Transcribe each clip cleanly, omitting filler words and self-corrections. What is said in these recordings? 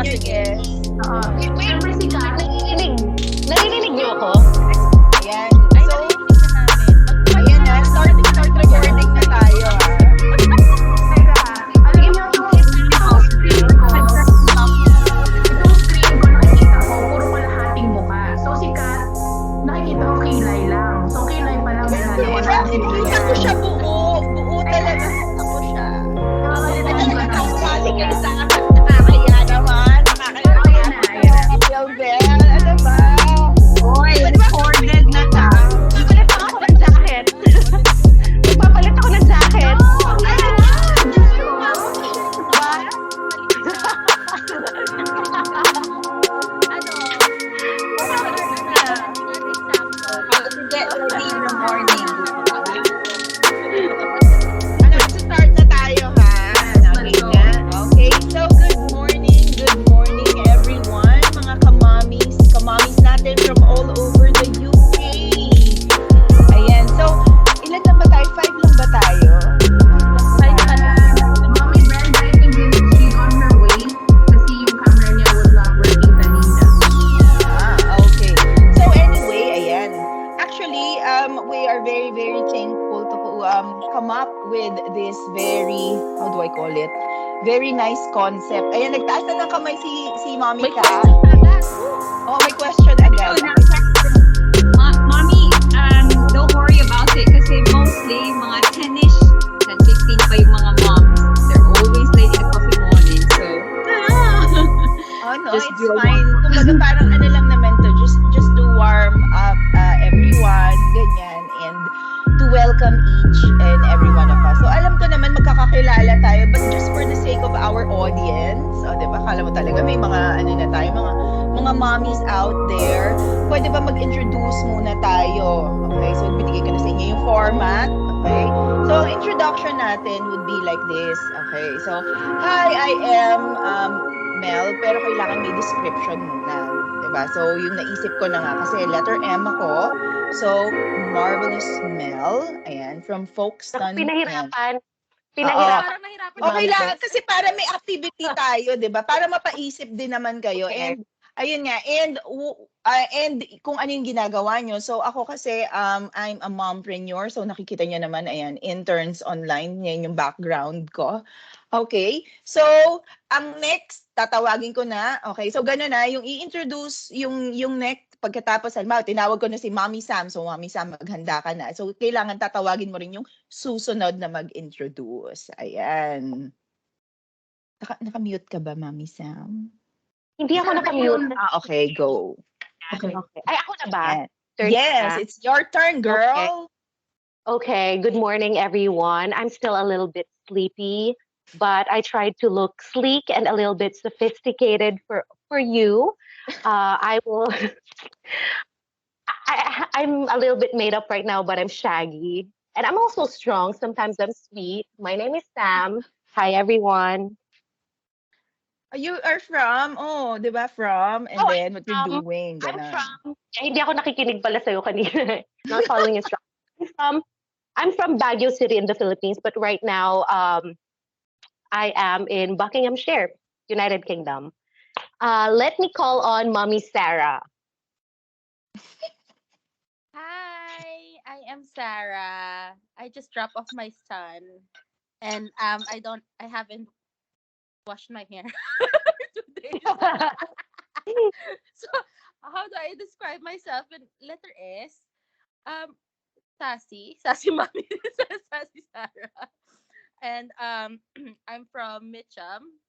senior guest. Wait, narinig niyo ako? Ayan. So, ayan na. Start recording na tayo. Teka, alam niyo itong screen ko, nakikita ko, puro kalahating mukha. So, si Kat, nakikita ko kilay lang. So, kilay pa lang ginagawa natin. Nakikita ko siya buo. Buo talaga ako siya. Kasi kayo sa akin, nakakaya naman. Nakakaya naman. Ano ba? Oy, recorded na ta. Magpapalit ako ng jacket. Magpapalit ako ng jacket. Get ready in the morning. Start na tayo, ha? Okay, so good morning everyone, mga kamamis natin from all over the UK. Ayan, so, ilan lang ba tayo? 5 lang ba tayo? Mommy Brenda, I think she's on her way kasi yung camera niya was not working kanina. Okay. So anyway, ayan. Actually, we are very, very thankful to come up with this very, how do I call it? Very nice concept. Ayan, nagtaas na ng kamay si Mommy Ka. Oh, may question agad. Mommy, don't worry about it kasi mostly mga 10ish and 15 pa yung mga moms. They're always late in the coffee morning. So, Oh no, Just it's do fine. Kumbaga parang ano lang naman to, just to warm up everyone, ganyan, and to welcome each and every one of us. So alam ko naman magkakakilala tayo, but just for the sake of our audience, diba? Akala mo talaga may mga ano na tayo, mga mommies out there. Pwede ba mag-introduce muna tayo? Okay, so binigay ko na sa inyo yung format. Okay, so introduction natin would be like this. Okay, so hi, I am Mel, pero kailangan may description muna. Diba? So, yung naisip ko na nga, kasi letter M ako. So, Marvelous Mel. Ayan, from Folkestone. Pinahirapan. Parang mahirapan. Okay lang, kasi para may activity tayo, diba? Para mapaisip din naman kayo. Okay. And, ayun nga, and kung ano yung ginagawa nyo. So, ako kasi, I'm a mompreneur. So, nakikita nyo naman, ayan, Interns Online. Yan yung background ko. Okay, so ang next tatawagin ko na. Okay, so gano'n na yung i-introduce yung next pagkatapos halimbawa tinawag ko na si Mommy Sam. So Mommy Sam, maghanda ka na. So kailangan tatawagin mo rin yung susunod na mag-introduce. Ayan. Naka-mute ka ba, Mommy Sam? Hindi ako nakamute. Okay, go. Okay. Ay, ako na ba? Turn yes, it's your turn, girl. Okay, good morning, everyone. I'm still a little bit sleepy, but I tried to look sleek and a little bit sophisticated for you. I will. I'm a little bit made up right now, but I'm shaggy, and I'm also strong. Sometimes I'm sweet. My name is Sam. Hi, everyone. You are from, di ba, from, and then what you're doing. Hindi ako nakikinig pala sa'yo kanina. Not following instructions. I'm from Baguio City in the Philippines, but right now, I am in Buckinghamshire, United Kingdom. Let me call on Mommy Sarah. Hi, I am Sarah. I just dropped off my son, and I haven't washed my hair today. So how do I describe myself in letter S? Sassy mommy, sassy Sarah. And I'm from Mitcham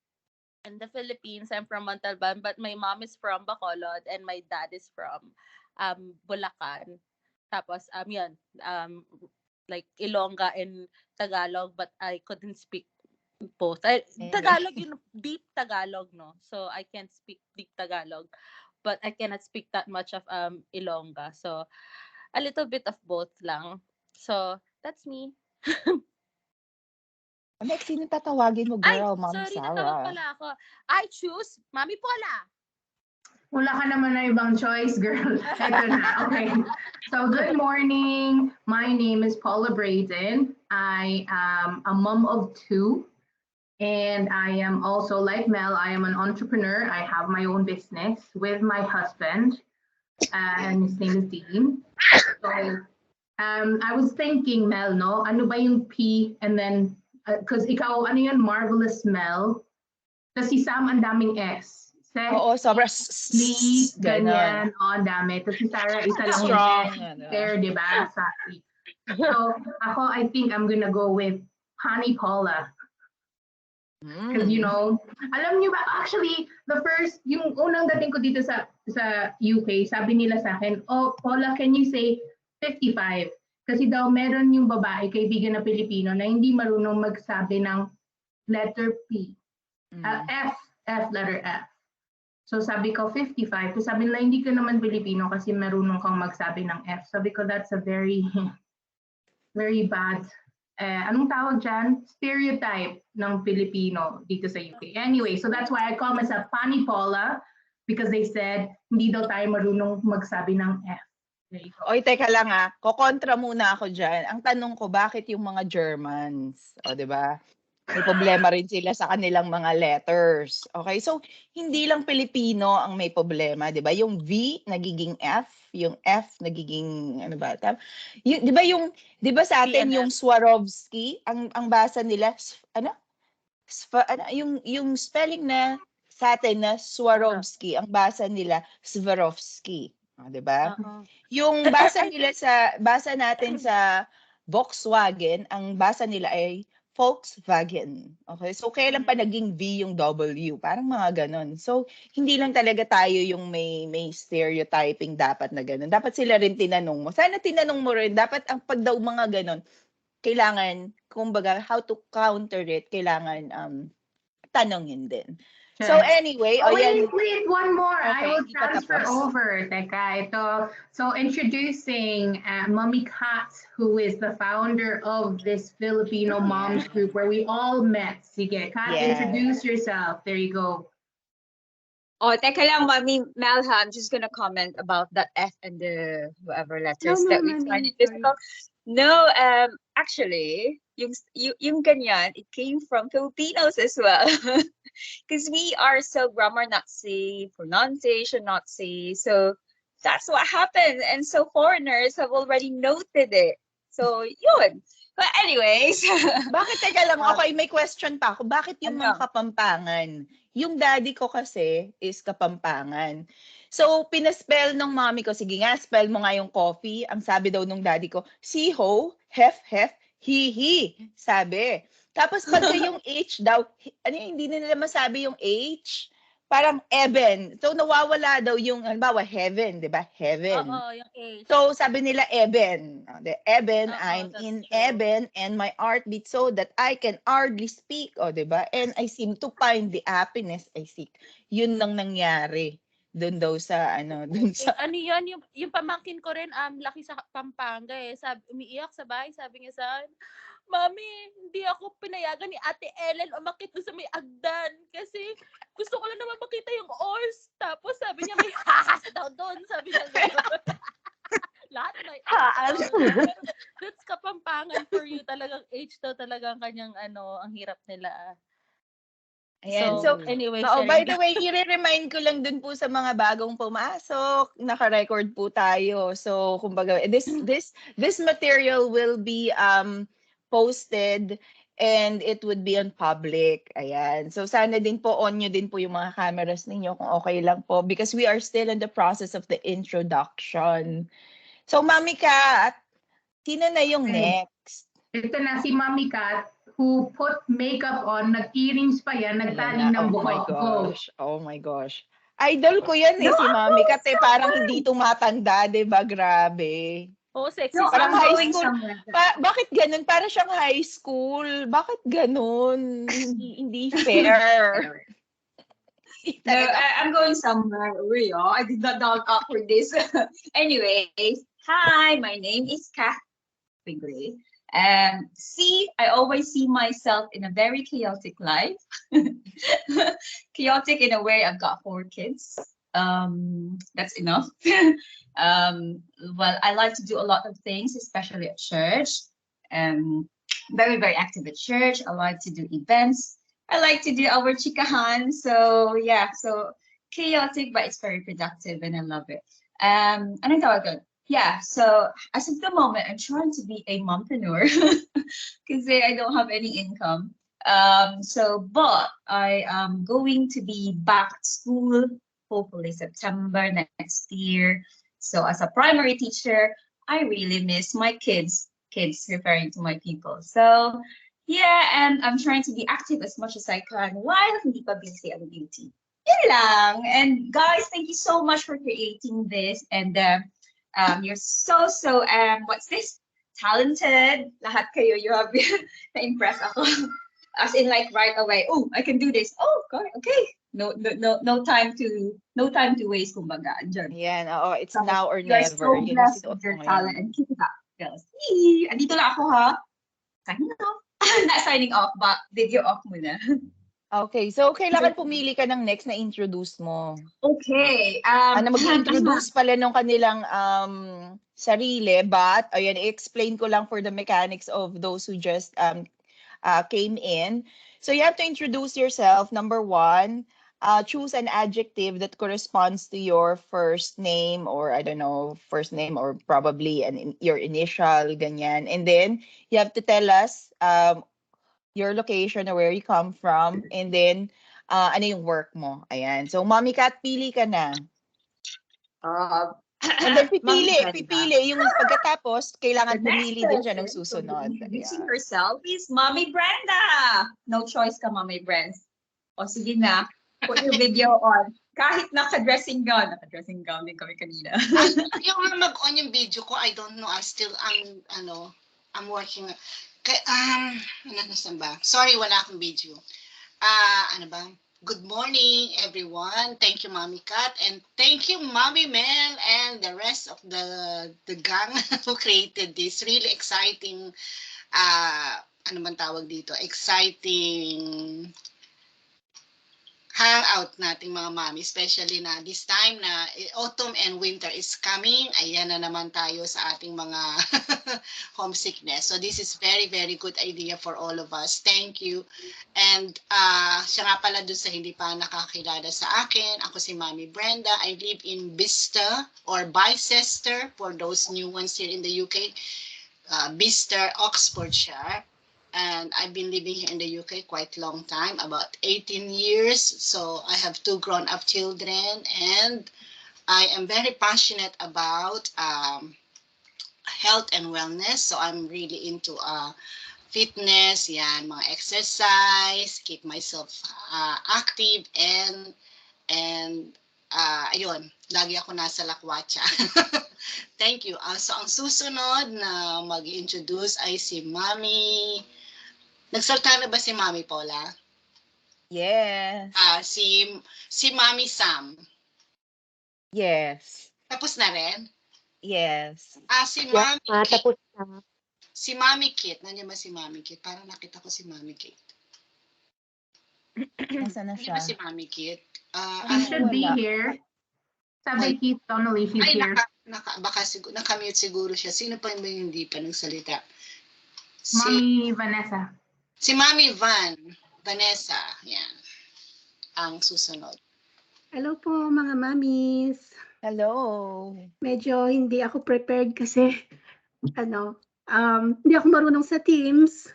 in the Philippines. I'm from Montalban, but my mom is from Bacolod and my dad is from Bulacan. Tapos yun, like Ilongga and Tagalog, but I couldn't speak both. Tagalog, deep Tagalog, no? So I can't speak deep Tagalog, but I cannot speak that much of Ilongga. So a little bit of both lang. So that's me. Next, sino tatawagin mo, girl? Mom sorry, Sarah. natawag pala ako. I choose Mami Paula. Wala ka naman na ibang choice, girl. Ito na. Okay. So, good morning. My name is Paula Braden. I am a mom of 2. And I am also, like Mel, I am an entrepreneur. I have my own business with my husband, and his name is Dean. So I was thinking, Mel, no? Ano ba yung P and then, because ikaw, ano yun, marvelous Mel. Tapos si Sam, ang daming S. Oo, sobra Lee, ganon. ganyan, ang dami. Tapos si Sarah, isa lang Strong, yung S. ano. There, di ba? Sassy. So, ako, I think I'm gonna go with Honey Paula. Because, you know, alam niyo ba, actually, yung unang dating ko dito sa UK, sabi nila sa akin, oh, Paula, can you say 55? Kasi daw meron yung babae, kaibigan na Pilipino, na hindi marunong magsabi ng letter P. Letter F. So sabi ko 55. Tapos sabi nila, hindi ka naman Pilipino kasi marunong kang magsabi ng F. Sabi ko, that's a very, very bad, anong tawag dyan? Stereotype ng Pilipino dito sa UK. Anyway, so that's why I call myself Pani Paula, because they said, hindi daw tayo marunong magsabi ng F. Oy, teka lang kokontra muna ako dyan. Ang tanong ko, bakit yung mga Germans? O, di ba? May problema rin sila sa kanilang mga letters. Okay? So, hindi lang Pilipino ang may problema, 'di ba? Yung V nagiging F, yung F nagiging ano ba? 'Di ba sa atin yung Swarovski, ang basa nila yung spelling na sa atin na Swarovski, ang basa nila Swarovski. 'Di ba? Yung basa natin sa Volkswagen, ang basa nila ay Volkswagen. Okay? So, kailan pa naging V yung W? Parang mga ganon. So, hindi lang talaga tayo yung may stereotyping dapat na ganon. Dapat sila rin tinanong mo. Sana tinanong mo rin. Dapat ang pag daw mga ganon, kailangan, kumbaga, how to counter it, kailangan tanongin din. So anyway, wait, one more. Okay, I will transfer over. Teka, ito. So introducing Mommy Kat, who is the founder of this Filipino moms group where we all met. Sige, Kat, introduce yourself. There you go. Oh, teka lang, Mommy Melha, I'm just gonna comment about that F and the whatever letters that we find it difficult. No, actually, yung ganyan, it came from Filipinos as well. Because we are so grammar Nazi, pronunciation Nazi, so that's what happened. And so foreigners have already noted it. So yun. But anyways. Bakit teka lang, okay, may question pa ako. Bakit yung mga Kapampangan? Yung daddy ko kasi is Kapampangan. So, pinaspell ng mommy ko, sige nga, spell mo nga yung coffee. Ang sabi daw nung daddy ko, siho, hef, hi, sabi. Tapos pagka yung H daw, hindi na nila masabi yung H, parang Eben. So, nawawala daw yung, halimbawa, heaven, di ba? Heaven. Oo, yung H. So, sabi nila Eben. Eben, I'm in Eben and my heart beats so that I can hardly speak. O, di ba? And I seem to find the happiness I seek. Yun lang nangyari. Doon daw sa, doon sa... Ano yan, yung pamangkin ko rin, laki sa Pampanga eh. Umiiyak sa bahay, sabi niya sa akin, Mami, hindi ako pinayagan ni Ate Ellen umakit doon sa may agdan kasi gusto ko lang naman makita yung oars. Tapos sabi niya, may haas daw doon. Sabi niya, lahat may haas. That's Kapampangan for you. Talagang H daw talagang kanyang ang hirap nila. Ayan. So anyway. By the way, i-remind ko lang dun po sa mga bagong pumasok. Naka-record po tayo. So, kumbaga, this material will be posted and it would be on public. Ayan. So, sana din po on nyo din po yung mga cameras ninyo kung okay lang po because we are still in the process of the introduction. So, Mami Kat, sino na yung next? Ito na si Mami Kat who put makeup on, nag-earrings pa yan, nagtali ng buhok. Oh my gosh. Idol ko yan si Mami Kat parang hindi tumatanda, diba? Grabe. Oh, sexy. Parang high school. Bakit ganun? Para siyang high school. Bakit ganun? Hindi fair. No, I'm going somewhere. I did not dog up for this. Anyways, hi, my name is Kat Figure. See, I always see myself in a very chaotic life. Chaotic in a way, I've got 4 kids. That's enough. Well, I like to do a lot of things, especially at church. Very, very active at church. I like to do events. I like to do our chikahan. So yeah, so chaotic, but it's very productive and I love it. Anong tawag doon? Yeah, so as of the moment, I'm trying to be a mompreneur because I don't have any income. But I am going to be back at school, hopefully September next year. So as a primary teacher, I really miss my kids referring to my people. So yeah, and I'm trying to be active as much as I can while hindi pa busy ang beauty. Yun lang. And guys, thank you so much for creating this. And you're so, what's this? Talented. Lahat kayo, you have na-impress ako. As in like right away, oh, I can do this. Oh, God, okay. No time to waste, kumbaga. Andyan. Ayan, oo, it's So, now or you are never. so Yun ang blessed sinuot with your mo talent ngayon. and keep it up, girls. Yee! Andito lang ako, ha? Signing off. Not signing off, but video off muna. Okay, so kailangan pumili ka ng next na introduce mo. Okay. Mag-introduce pala nung kanilang sarili, but ayan, i-explain ko lang for the mechanics of those who just came in. So you have to introduce yourself. Number one, choose an adjective that corresponds to your first name, or I don't know, first name or probably your initial, ganyan. And then you have to tell us your location or where you come from, and then ano yung work mo. Ayan. So, Mommy Kat, pili ka na. And then pipili. Yung pagkatapos, kailangan pumili din siya ng susunod. Introducing Ayan. herself is Mommy Brenda. No choice ka, Mommy Brenda. O sige na, put your video on. Kahit naka-dressing gown din kami kanina. Yung mag-on yung video ko, I don't know. I'm working. Nasaan ba? Sorry, wala akong video. Ano ba? Good morning, everyone. Thank you, Mommy Kat, and thank you, Mommy Mel, and the rest of the gang who created this really exciting. Ano man tawag dito? Exciting hangout nating mga mami, especially na this time na autumn and winter is coming. Ayan na naman tayo sa ating mga homesickness. So this is very, very good idea for all of us. Thank you. And siya nga pala dun sa hindi pa nakakilala sa akin, ako si Mami Brenda. I live in Bicester or Bicester for those new ones here in the UK. Bicester, Oxfordshire. And I've been living here in the UK quite a long time, about 18 years. So I have 2 grown-up children, and I am very passionate about health and wellness. So I'm really into fitness, yan, mga exercise, keep myself active, and ayun, lagi ako nasa lakwatsa. Thank you. So ang susunod na mag-introduce ay si Mami. Nagsalta na ba si Mami Paula? Yes. Si Mami Sam. Yes. Tapos na rin? Yes. Si Mami Kit. Tapos na. Si Mami Kit. Nandiyan ba si Mami Kit? Parang nakita ko si Mami Kit. Nasaan na Nandiyan siya? ba si Mami Kit? She should be here. Sabi Keith Donnelly, she's here. Baka nakamute siguro siya. Sino pa yung hindi pa nagsalita? Mommy Vanessa. Si Mami Vanessa, yan, ang susunod. Hello po mga mamis. Hello. Medyo hindi ako prepared kasi hindi ako marunong sa Teams.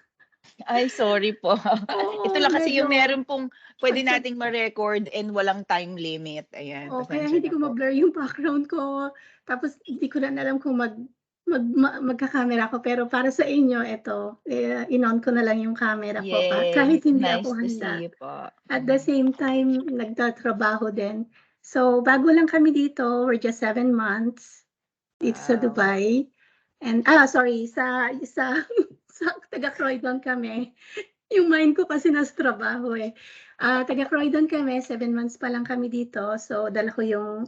Ay, sorry po. Ito lang kasi yung medyo- meron pong pwede nating ma-record and walang time limit. Ayan. Kaya pasensya hindi na ko po. ma-blur yung background ko. Tapos hindi ko na alam kung magka-camera ko. Pero para sa inyo, in-on ko na lang yung camera ko. Yes, Kahit hindi nice ako to handa. see you po. At the same time, nagtatrabaho din. So, bago lang kami dito. We're just 7 months dito sa Wow. Dubai. And, sorry, sa taga-Croydon kami. Yung mind ko kasi nasa trabaho eh. Taga-Croydon kami, 7 months pa lang kami dito. So, dala ko yung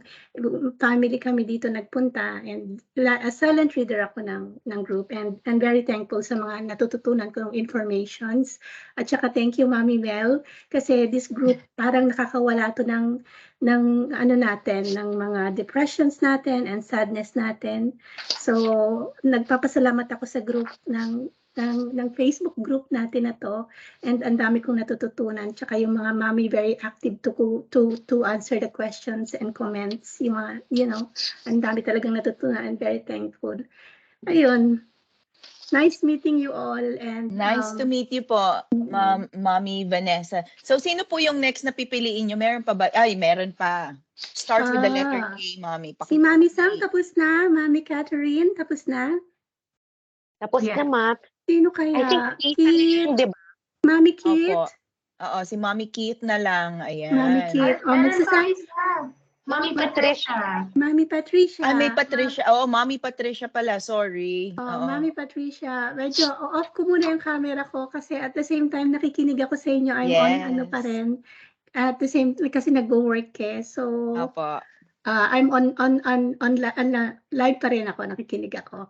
family kami dito nagpunta. And a silent reader ako ng group. And I'm very thankful sa mga natututunan kong informations. At saka thank you, Mami Mel. Kasi this group parang nakakawala to ng natin, ng mga depressions natin and sadness natin. So, nagpapasalamat ako sa group ng ng Facebook group natin na to, and ang dami kong natututunan, tsaka yung mga mommy very active to answer the questions and comments, yung mga, ang dami talagang natutunan, and very thankful. Ayun, nice meeting you all, and Nice to meet you po, Mommy Vanessa. So, sino po yung next na pipiliin nyo? Meron pa ba? Ay, meron pa. Starts with the letter K, Mommy. Si Mami Sam tapos na, Mami Catherine tapos na. Tapos Yeah. na, Ma. Sino I think kaya? Kate, di ba? Mami Kit? Opo. Oo, si Mommy Keith na lang. Ayan. Mami Kit. O, magsasabi. Mami Patricia. Mami Patricia. Ay, may Patricia. Oo, Mommy Patricia pala. Sorry. Oh, Oo. Mami Patricia, medyo off ko muna yung camera ko kasi at the same time nakikinig ako sa inyo. I'm on ano pa Yes. rin. At the same kasi nagwo-work eh. So Opo. I'm on live pa rin ako, nakikinig ako.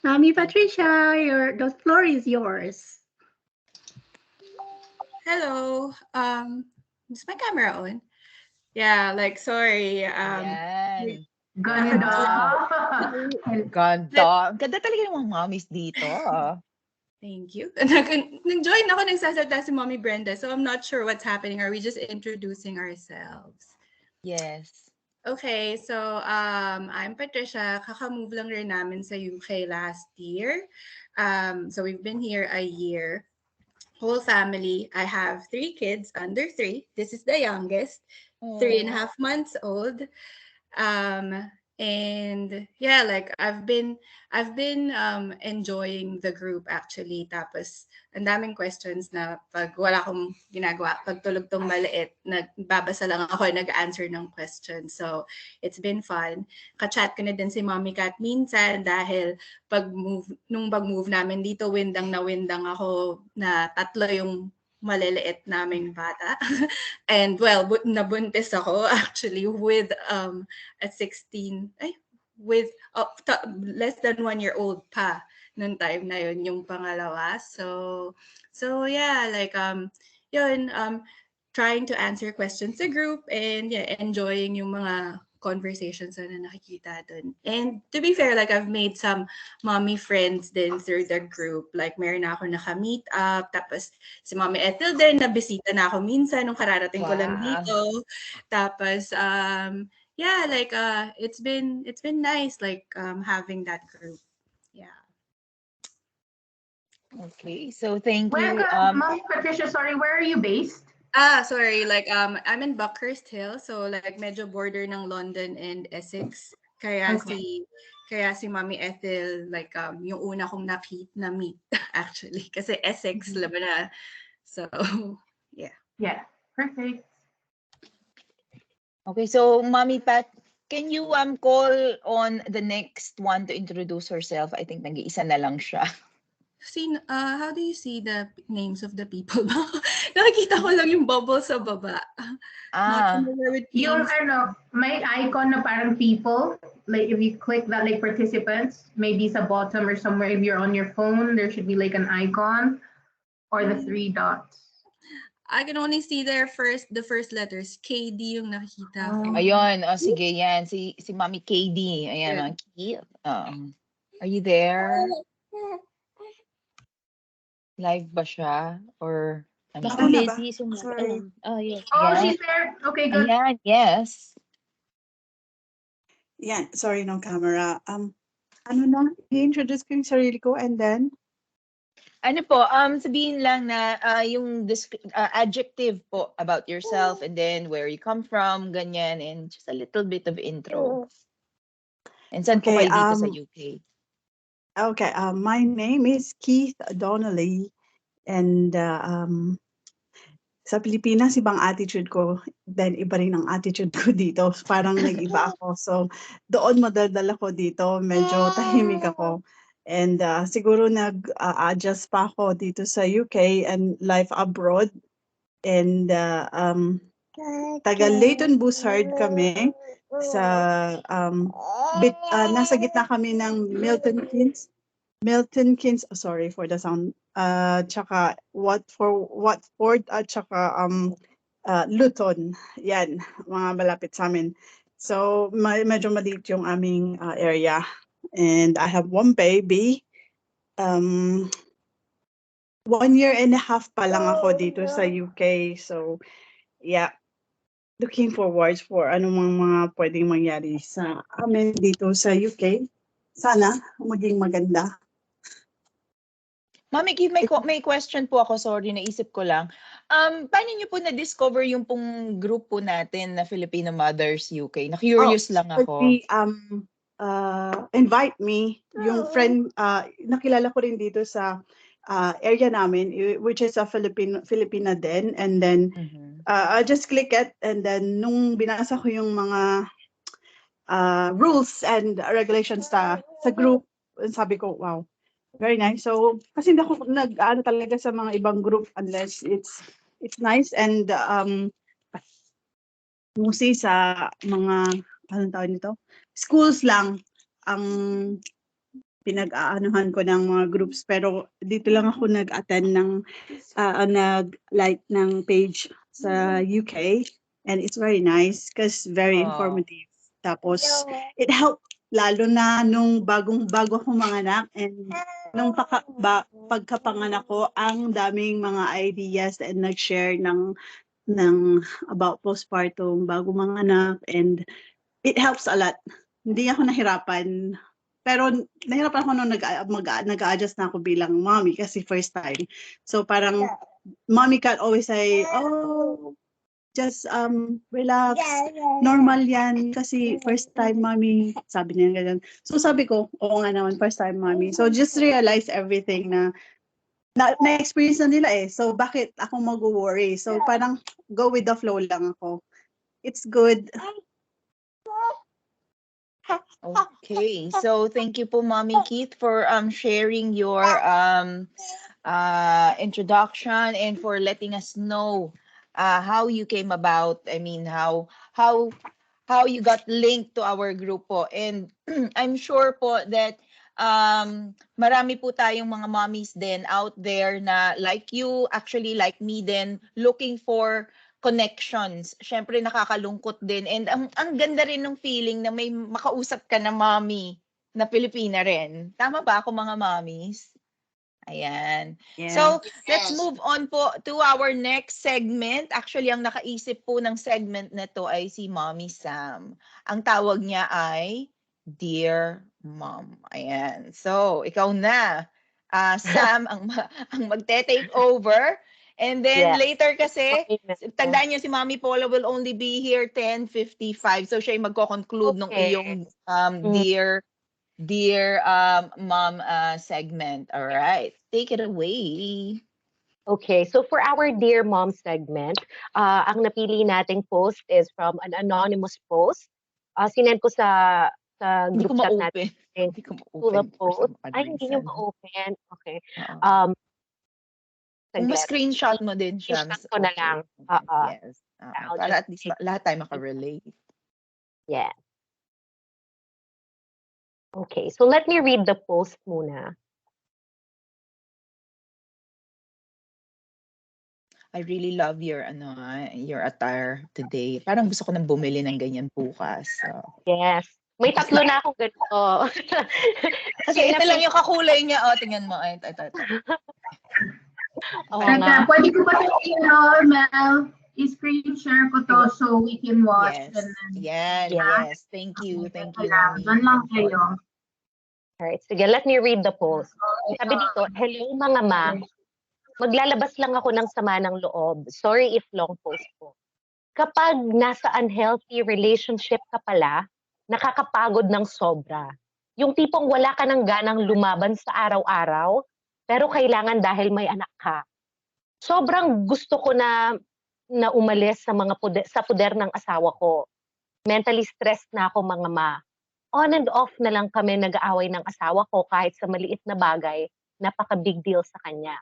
Mami Patricia, the floor is yours. Hello. Is my camera on? Yeah, like sorry. Ayan. Ganda. Ganda. Ang ganda talaga ng mga mommies dito. Thank you. Nag-join ako, nagsasalita si Mommy Brenda, so I'm not sure what's happening. Are we just introducing ourselves? Yes. Okay, so I'm Patricia. Kaka-move lang rin namin sa UK last year. So we've been here a year. Whole family. I have 3 kids under 3. This is the youngest, 3.5 months old. And yeah, like I've been enjoying the group actually. Tapos ang daming questions na pag wala akong ginagawa, pag tulog tong maliit, nagbabasa lang ako, nag-answer ng questions. So it's been fun. Ka-chat ko na din si Mommy Kat minsan dahil nung pag-move namin dito, windang ako na 3 yung maliliit naming bata. And well, nabuntis ako actually with a 16, with less than 1-year-old pa noong time na yun, yung pangalawa. So yeah, like trying to answer questions sa group and yeah, enjoying yung mga conversations na nakikita dun. And to be fair, like I've made some mommy friends din through the group. Like meron na ako naka-meet up, tapos si Mommy Ethel din, nabisita na ako minsan nung kararating ko lang dito. Tapos yeah, like it's been nice like having that group. Yeah. Okay, so thank you. Mommy Patricia, sorry, where are you based? Sorry, like I'm in Buckhurst Hill, so like medyo border ng London and Essex. Kaya si Mommy Ethel like yung una kong na-meet actually kasi Essex laban na. So yeah. Yeah, perfect. Okay, so Mommy Pat, can you call on the next one to introduce herself? I think nag-iisa na lang siya. How do you see the names of the people? Nakikita ko lang yung bubble sa baba. Not familiar with Yung names. may icon na parang people. Like if you click that, like participants, maybe sa bottom or somewhere. If you're on your phone, there should be like an icon or the 3 dots. I can only see the first letters. KD yung nakikita ko. Ayun, sige yan. Si Mommy KD. Ayan, cute. Are you there? Live ba siya? Or ano? Baka busy. Sorry. Yes. Oh, Yeah. she's there. Okay, good. Ayan, yes. Yan, sorry no camera. Ano na, i-introduce ko yung sarili ko and then? Ano po, sabihin lang na yung adjective po about yourself and then where you come from, ganyan, and just a little bit of intro. And saan po Okay, kayo dito sa UK? Okay, my name is Keith Donnelly and sa Pilipinas, ibang attitude ko, then iba rin ang attitude ko dito. Parang nag-iba ako. So, doon madaldal ako dito. Medyo tahimik ako. And siguro nag-adjust pa ako dito sa UK and life abroad. And taga Leighton Buzzard kami. Nasa gitna kami ng Milton Keynes, sorry for the sound, tsaka Watford at tsaka Luton. Yan, mga malapit sa amin. So medyo maliit yung aming area. And I have 1 baby. 1 year and a half pa lang ako dito sa UK. So, yeah. Looking forward for anumang mga pwedeng mangyari sa amin dito sa UK. Sana maging maganda. Mami, may question po ako. Sorry, naisip ko lang. Paano niyo po na-discover yung pong group po natin na Filipino Mothers UK? Na-curious lang ako. Actually, invite me, yung friend, nakilala ko rin dito sa area namin, which is a Filipina din. And then, I just click it. And then, nung binasa ko yung mga rules and regulations sa group, sabi ko, wow, very nice. So, kasi hindi ako nag-ano talaga sa mga ibang group unless it's nice and mostly sa mga, anong tawag nito? Schools lang ang pinag-aanuhan ko ng mga groups. Pero dito lang ako nag-attend ng, nag-like ng page sa UK. And it's very nice because very informative. Tapos, it helped lalo na nung bago ako manganak and nung pagkapanganak ko, ang daming mga ideas and nag-share ng about postpartum bago manganak and it helps a lot. Hindi ako nahirapan. Pero nahirapan ako nung nag-a-adjust na ako bilang mommy kasi first time. So parang mommy can't always say, oh, just relax, normal yan kasi first time mommy, sabi niya ganyan. So sabi ko, oo nga naman, first time mommy. So just realize everything na-experience na nila eh. So bakit ako mag-worry? So parang go with the flow lang ako. It's good. Okay. So thank you po, Mommy Keith, for sharing your introduction and for letting us know how you came about. I mean, how you got linked to our group po. And I'm sure po that marami po tayong mga mommies din out there na like you, actually like me din, looking for connections. Syempre nakakalungkot din. And ang ganda rin ng feeling na may makausap ka na mommy na Pilipina rin. Tama ba ako, mga mommies? Ayan. Yeah. So, let's move on po to our next segment. Actually, ang nakaisip po ng segment na to ay si Mommy Sam. Ang tawag niya ay Dear Mom. Ayan. So, ikaw na. Sam, ang magte-take over. And then later kasi, tandaan niyo si Mommy Paula will only be here 10:55. So, siya yung magko-conclude nung iyong Dear Mom segment. All right. Take it away. Okay, so for our Dear Mom segment, ang napili nating post is from an anonymous post. Sinend ko sa Hindi ko group chat ma-open. natin. Hindi ko To the ma-open. post. Ay, hindi nyo ma-open. Okay. Kung ma-screenshot mo din siya. Screenshot ko na lang. Yes. Para at least lahat tayo makarelate. Yeah. Okay, so let me read the post muna. I really love your attire today. Parang gusto ko nang bumili ng ganyan bukas. So. Yes. May tatlo na akong ganito. Kasi ito lang yung kakulay niya. Oh, tingnan mo. Ito. Teka, pwede ko ba ito, Mel? I-screen share ko to so we can watch. Yes. Yes. Thank you. Thank you, Mommy. Doon lang kayo. Alright, sige, let me read the post. Sabi dito, hello mga ma. Maglalabas lang ako ng sama ng loob. Sorry if long post po. Kapag nasa unhealthy relationship ka pala, nakakapagod ng sobra. Yung tipong wala ka ng ganang lumaban sa araw-araw, pero kailangan dahil may anak ka. Sobrang gusto ko na umalis sa sa puder ng asawa ko. Mentally stressed na ako mga ma. On and off na lang kami nag-aaway ng asawa ko kahit sa maliit na bagay, napaka-big deal sa kanya.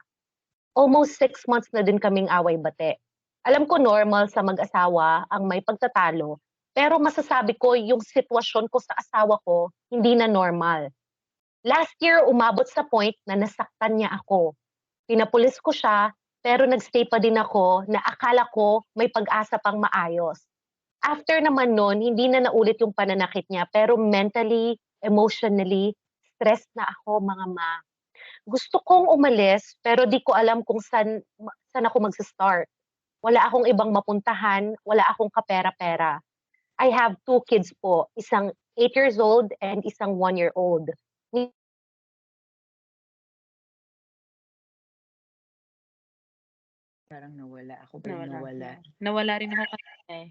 Almost 6 months na din kaming away-bate. Alam ko normal sa mag-asawa ang may pagtatalo, pero masasabi ko yung sitwasyon ko sa asawa ko hindi na normal. Last year, umabot sa point na nasaktan niya ako. Pinapulis ko siya, pero nagstay pa din ako na akala ko may pag-asa pang maayos. After naman nun, hindi na naulit yung pananakit niya, pero mentally, emotionally, stressed na ako mga ma. gusto kong umalis, pero di ko alam kung saan ako magsa-start. Wala akong ibang mapuntahan, wala akong kapera-pera. I have 2 kids po, isang 8 years old and isang 1-year-old. Parang nawala. Ako ba yung nawala? Nawala rin ako kanina eh.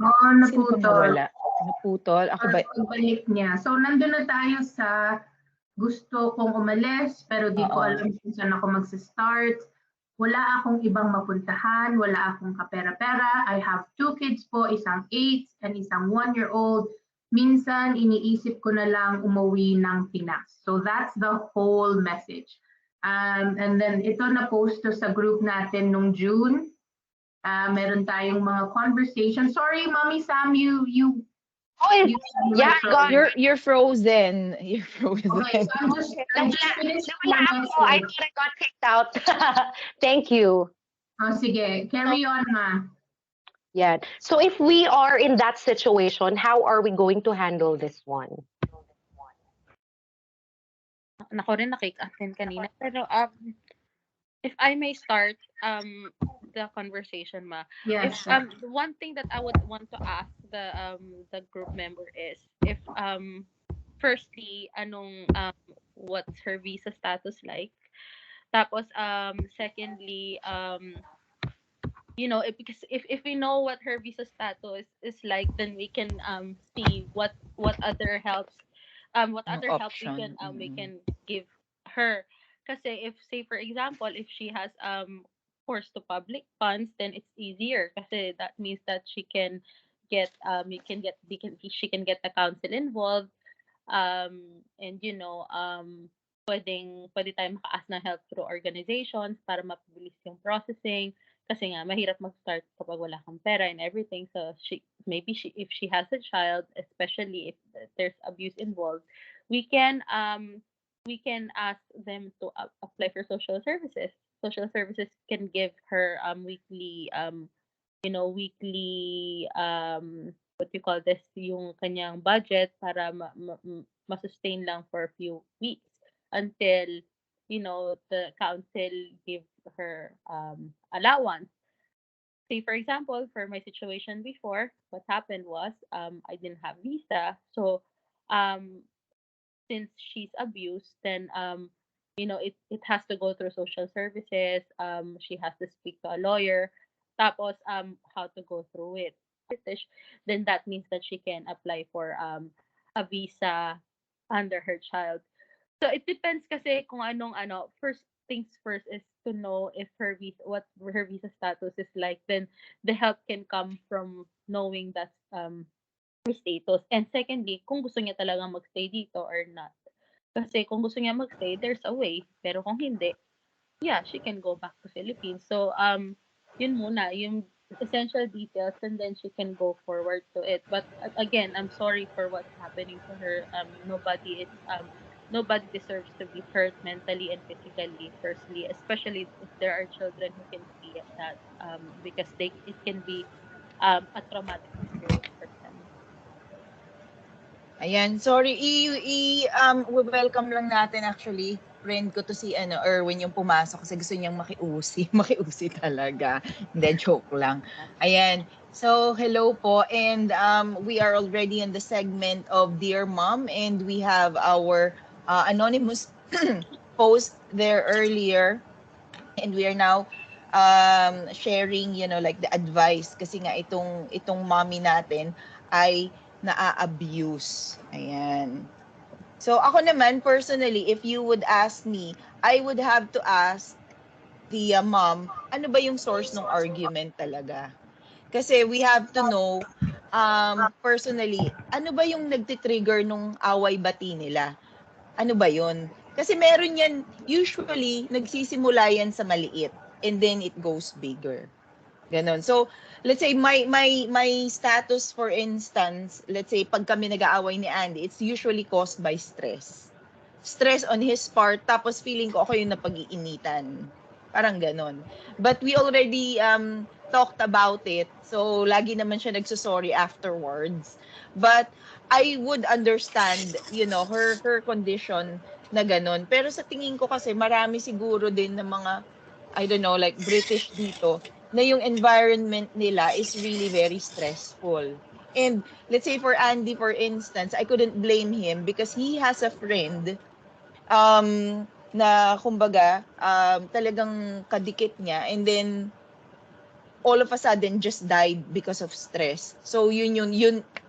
Oo, Sino ba naputol. nawala? Naputol? Ako ba? Pagbalik niya. So, nandun na tayo sa gusto kong umalis, pero di ko Oo. alam kung saan ako magsa-start. Wala akong ibang mapuntahan, wala akong kapera-pera. I have 2 kids po, isang 8 and isang 1-year-old. Minsan, iniisip ko na lang umuwi ng Pinas. So, that's the whole message. And then, ito na-post to sa group natin nung June. Meron tayong mga conversation. Sorry, Mommy Sam, you Yeah, God, You're frozen. You're frozen. okay, so I just finished nawala my ako. I message. thought I got kicked out. Thank you. Oh, sige, carry on, ma. Yeah. So if we are in that situation, how are we going to handle this one? Nako rin na-kick out din kanina. Pero if I may start the conversation, Ma. Yes, If sure. the one thing that I would want to ask the group member is if firstly what's her visa status like? Tapos secondly because if we know what her visa status is like, then we can see what other helps what Yung other help option. we can give her. Kasi if say for example if she has forced to public funds, then it's easier kasi that means that she can get she can get the council involved, and pwede tayong maka-ask ng help through organizations para mapabilis yung processing kasi nga mahirap mag-start kapag wala kang pera and everything. So if she has a child, especially if there's abuse involved, we can ask them to apply for social services. Social services can give her weekly what you call this, yung kanyang budget para ma-sustain lang for a few weeks until the council give her allowance. Say for example, for my situation before, what happened was I didn't have visa, so since she's abused, then it has to go through social services. She has to speak to a lawyer. Tapos how to go through it. British, then that means that she can apply for a visa under her child. So it depends kasi kung first things first is to know if what her visa status is like. Then the help can come from knowing that her status. And secondly, kung gusto niya talagang magstay dito or not. Kasi kung gusto niya magstay, there's a way. Pero kung hindi, yeah, she can go back to Philippines. So yun muna, yung essential details, and then she can go forward to it. But again, I'm sorry for what's happening to her. Nobody deserves to be hurt mentally and physically, firstly, especially if there are children who can see that because it can be a traumatic experience for them. Ayan, sorry, welcome lang natin actually. Friend ko to si Erwin yung pumasok kasi gusto niyang makiusi. Makiusi talaga. Hindi, joke lang. Ayan. So, hello po. And we are already in the segment of Dear Mom. And we have our anonymous post there earlier. And we are now sharing, like the advice. Kasi nga itong mommy natin ay na-abuse. Ayan. So ako naman, personally, if you would ask me, I would have to ask the mom, ano ba yung source ng argument talaga? Kasi we have to know, personally, ano ba yung nagtitrigger nung away-bati nila? Ano ba yun? Kasi meron yan, usually, nagsisimula yan sa maliit, and then it goes bigger. Ganon. So, let's say my status, for instance, let's say pag kami nag-aaway ni Andy, it's usually caused by stress. Stress on his part, tapos feeling ko ako yung napag-iinitan. Parang ganon. But we already talked about it. So, lagi naman siya nagsusorry afterwards. But I would understand, her condition na ganun. Pero sa tingin ko kasi marami siguro din ng mga, I don't know, like British dito, na yung environment nila is really very stressful. And let's say for Andy, for instance, I couldn't blame him because he has a friend na kumbaga talagang kadikit niya, and then all of a sudden just died because of stress. So yun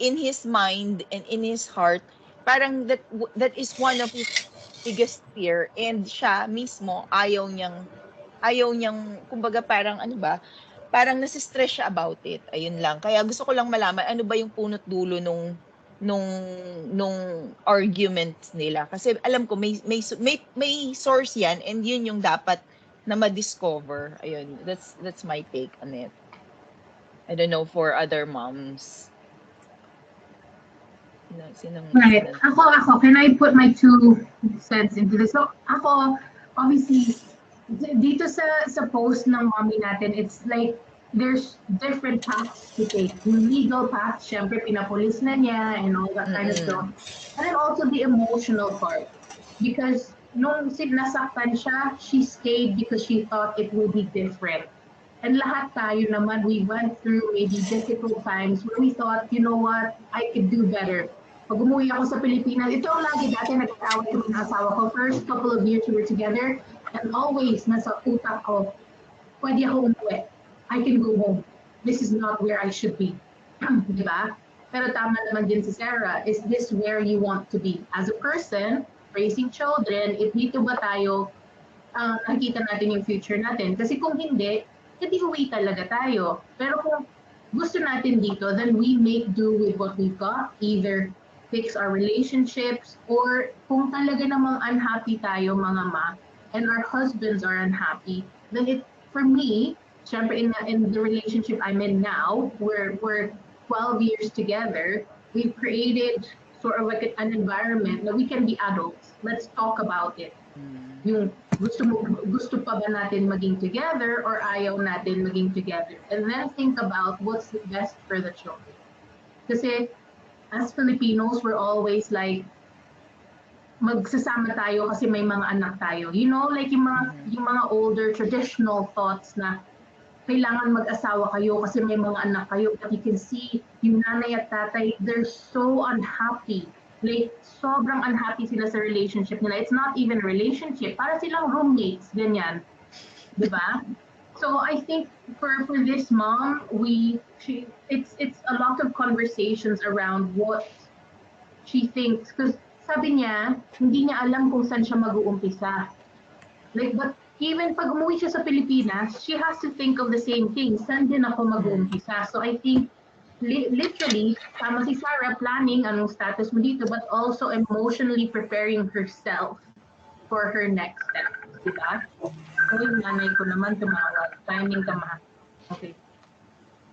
in his mind and in his heart, parang that is one of his biggest fear, and siya mismo ayaw niyang kumbaga parang ano ba, parang nasi-stress siya about it. Ayun lang. Kaya gusto ko lang malaman ano ba yung punot dulo nung arguments nila. Kasi alam ko may source 'yan, and yun yung dapat na ma-discover. Ayun, that's my take on it. I don't know for other moms. Right. Ako, can I put my 2 cents into this? So, ako, obviously, dito sa post ng mommy natin, it's like, there's different paths to take. Yung legal path, syempre, pinapulis na niya, and all that kind of stuff. And then also the emotional part. Because, nung nasaktan siya, she stayed because she thought it would be different. And lahat tayo naman, we went through maybe difficult times where we thought, you know what, I could do better. Pag umuwi ako sa Pilipinas, ito ang lagi dati nag-aaway kami ng asawa ko. First couple of years we were together, and always nasa utak ko, pwede ako umuwi. I can go home. This is not where I should be. Diba? Pero tama naman din si Sarah, is this where you want to be? As a person, raising children, if dito ba tayo, nakita natin yung future natin? Kasi kung hindi uwi talaga tayo. Pero kung gusto natin dito, then we make do with what we've got. Either fix our relationships, or kung talaga namang unhappy tayo mga ma, and our husbands are unhappy, then for me, syempre in the relationship I'm in now, we're 12 years together, we've created sort of like an environment that we can be adults. Let's talk about it. Yung gusto pa ba natin maging together, or ayaw natin maging together, and then think about what's the best for the children. Kasi as Filipinos, we're always like magsasama tayo kasi may mga anak tayo, you know, like yung mga older traditional thoughts na kailangan mag-asawa kayo kasi may mga anak kayo, but you can see yung nanay at tatay, they're so unhappy. Like, sobrang unhappy sila sa relationship nila. It's not even a relationship. Para silang roommates, ganyan. Diba? So I think for this mom, it's a lot of conversations around what she thinks. Because sabi niya, hindi niya alam kung saan siya mag-uumpisa. Like, but even pag umuwi siya sa Pilipinas, she has to think of the same thing. Saan din ako mag-uumpisa? So I think literally, tama si Sarah, planning anong status mo dito, but also emotionally preparing herself for her next step. Diba? So yung nanay ko naman tumawag. Timing tama. Okay.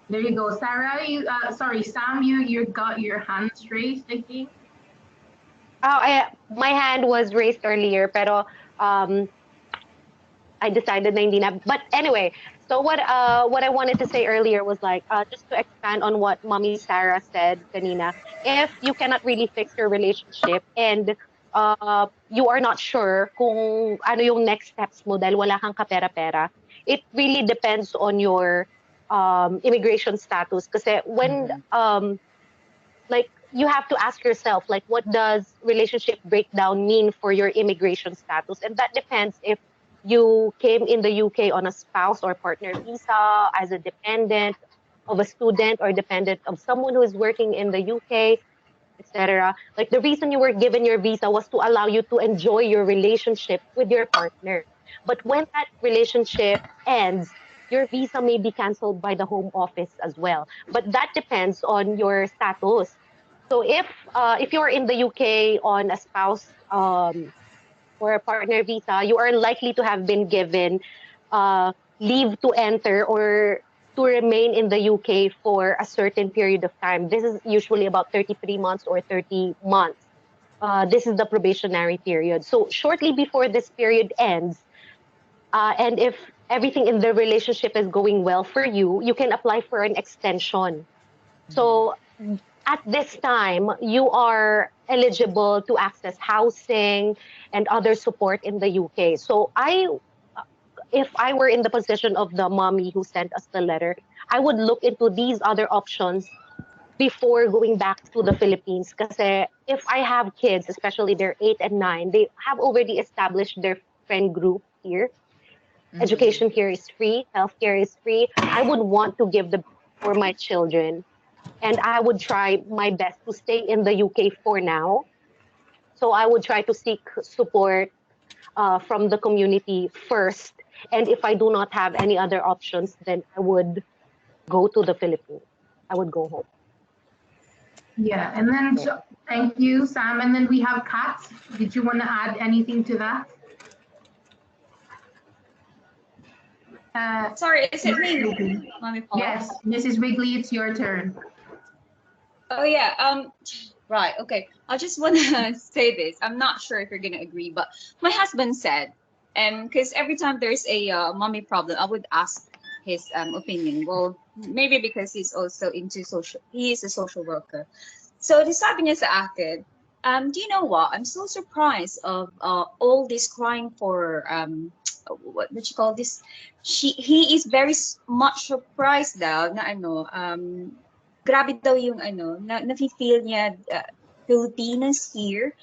There you go. Sarah, sorry, Sam, you got your hands raised, I think. My hand was raised earlier, pero I decided na hindi na. But anyway, so what I wanted to say earlier was like, just to expand on what Mommy Sarah said kanina, if you cannot really fix your relationship and you are not sure kung ano yung next steps mo dahil wala kang kapera-pera, it really depends on your immigration status. Kasi when like you have to ask yourself, like, what does relationship breakdown mean for your immigration status? And that depends if you came in the UK on a spouse or partner visa, as a dependent of a student or dependent of someone who is working in the UK, etc. Like, the reason you were given your visa was to allow you to enjoy your relationship with your partner. But when that relationship ends, your visa may be canceled by the Home Office as well. But that depends on your status. So if you're in the UK on a spouse or a partner visa, you are likely to have been given leave to enter or to remain in the UK for a certain period of time. This is usually about 33 months or 30 months. This is the probationary period. So shortly before this period ends, and if everything in the relationship is going well for you, you can apply for an extension. So at this time, you are eligible to access housing and other support in the UK. So if I were in the position of the mommy who sent us the letter, I would look into these other options before going back to the Philippines. Because if I have kids, especially they're 8 and 9, they have already established their friend group here. Education here is free, healthcare is free. I would want to give the best for my children, and I would try my best to stay in the UK for now. So I would try to seek support from the community first. And if I do not have any other options, then I would go to the Philippines. I would go home. Yeah, and then thank you, Sam. And then we have Kat. Did you want to add anything to that? Sorry, is it me, Mommy Paula? Yes, Mrs. Wrigley, it's your turn. Oh yeah. Right. Okay. I just want to say this. I'm not sure if you're gonna agree, but my husband said, because every time there's a mommy problem, I would ask his opinion. Well, maybe because he's also into social. He is a social worker. So sabi niya sa akin, do you know what? I'm so surprised of all this crying for what you call this? He is very much surprised daw na grabe daw yung nafe-feel niya Filipinos here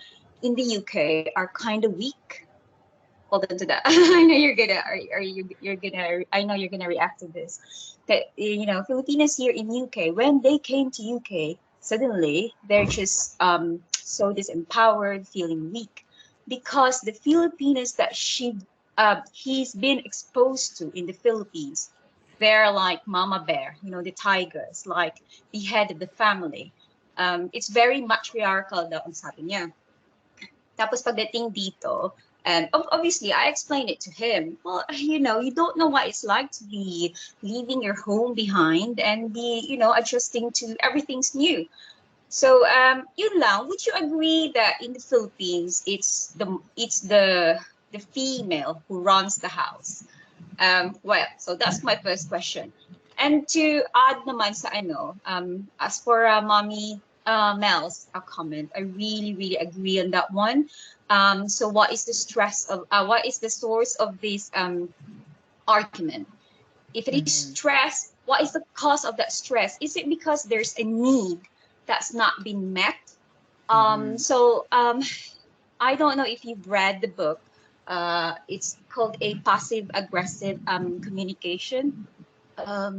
in the UK are kind of weak. Hold on to that. I know you're gonna I know you're gonna react to this. That Filipinos here in UK, when they came to UK, suddenly they're just so disempowered, feeling weak, because the Filipinos that he's been exposed to in the Philippines, they're like mama bear, the tigers, like the head of the family. It's very matriarchal daw ang sabi niya. Tapos pagdating dito, and obviously I explained it to him. Well, you don't know what it's like to be leaving your home behind and be, adjusting to everything's new. So yun lang, would you agree that in the Philippines it's the female who runs the house? Well, so that's my first question. And to add naman sa as for Mommy Mel's comment, I really, really agree on that one. So what is the what is the source of this argument? If it is stress, what is the cause of that stress? Is it because there's a need that's not been met? So I don't know if you've read the book. It's called A Passive Aggressive Communication. I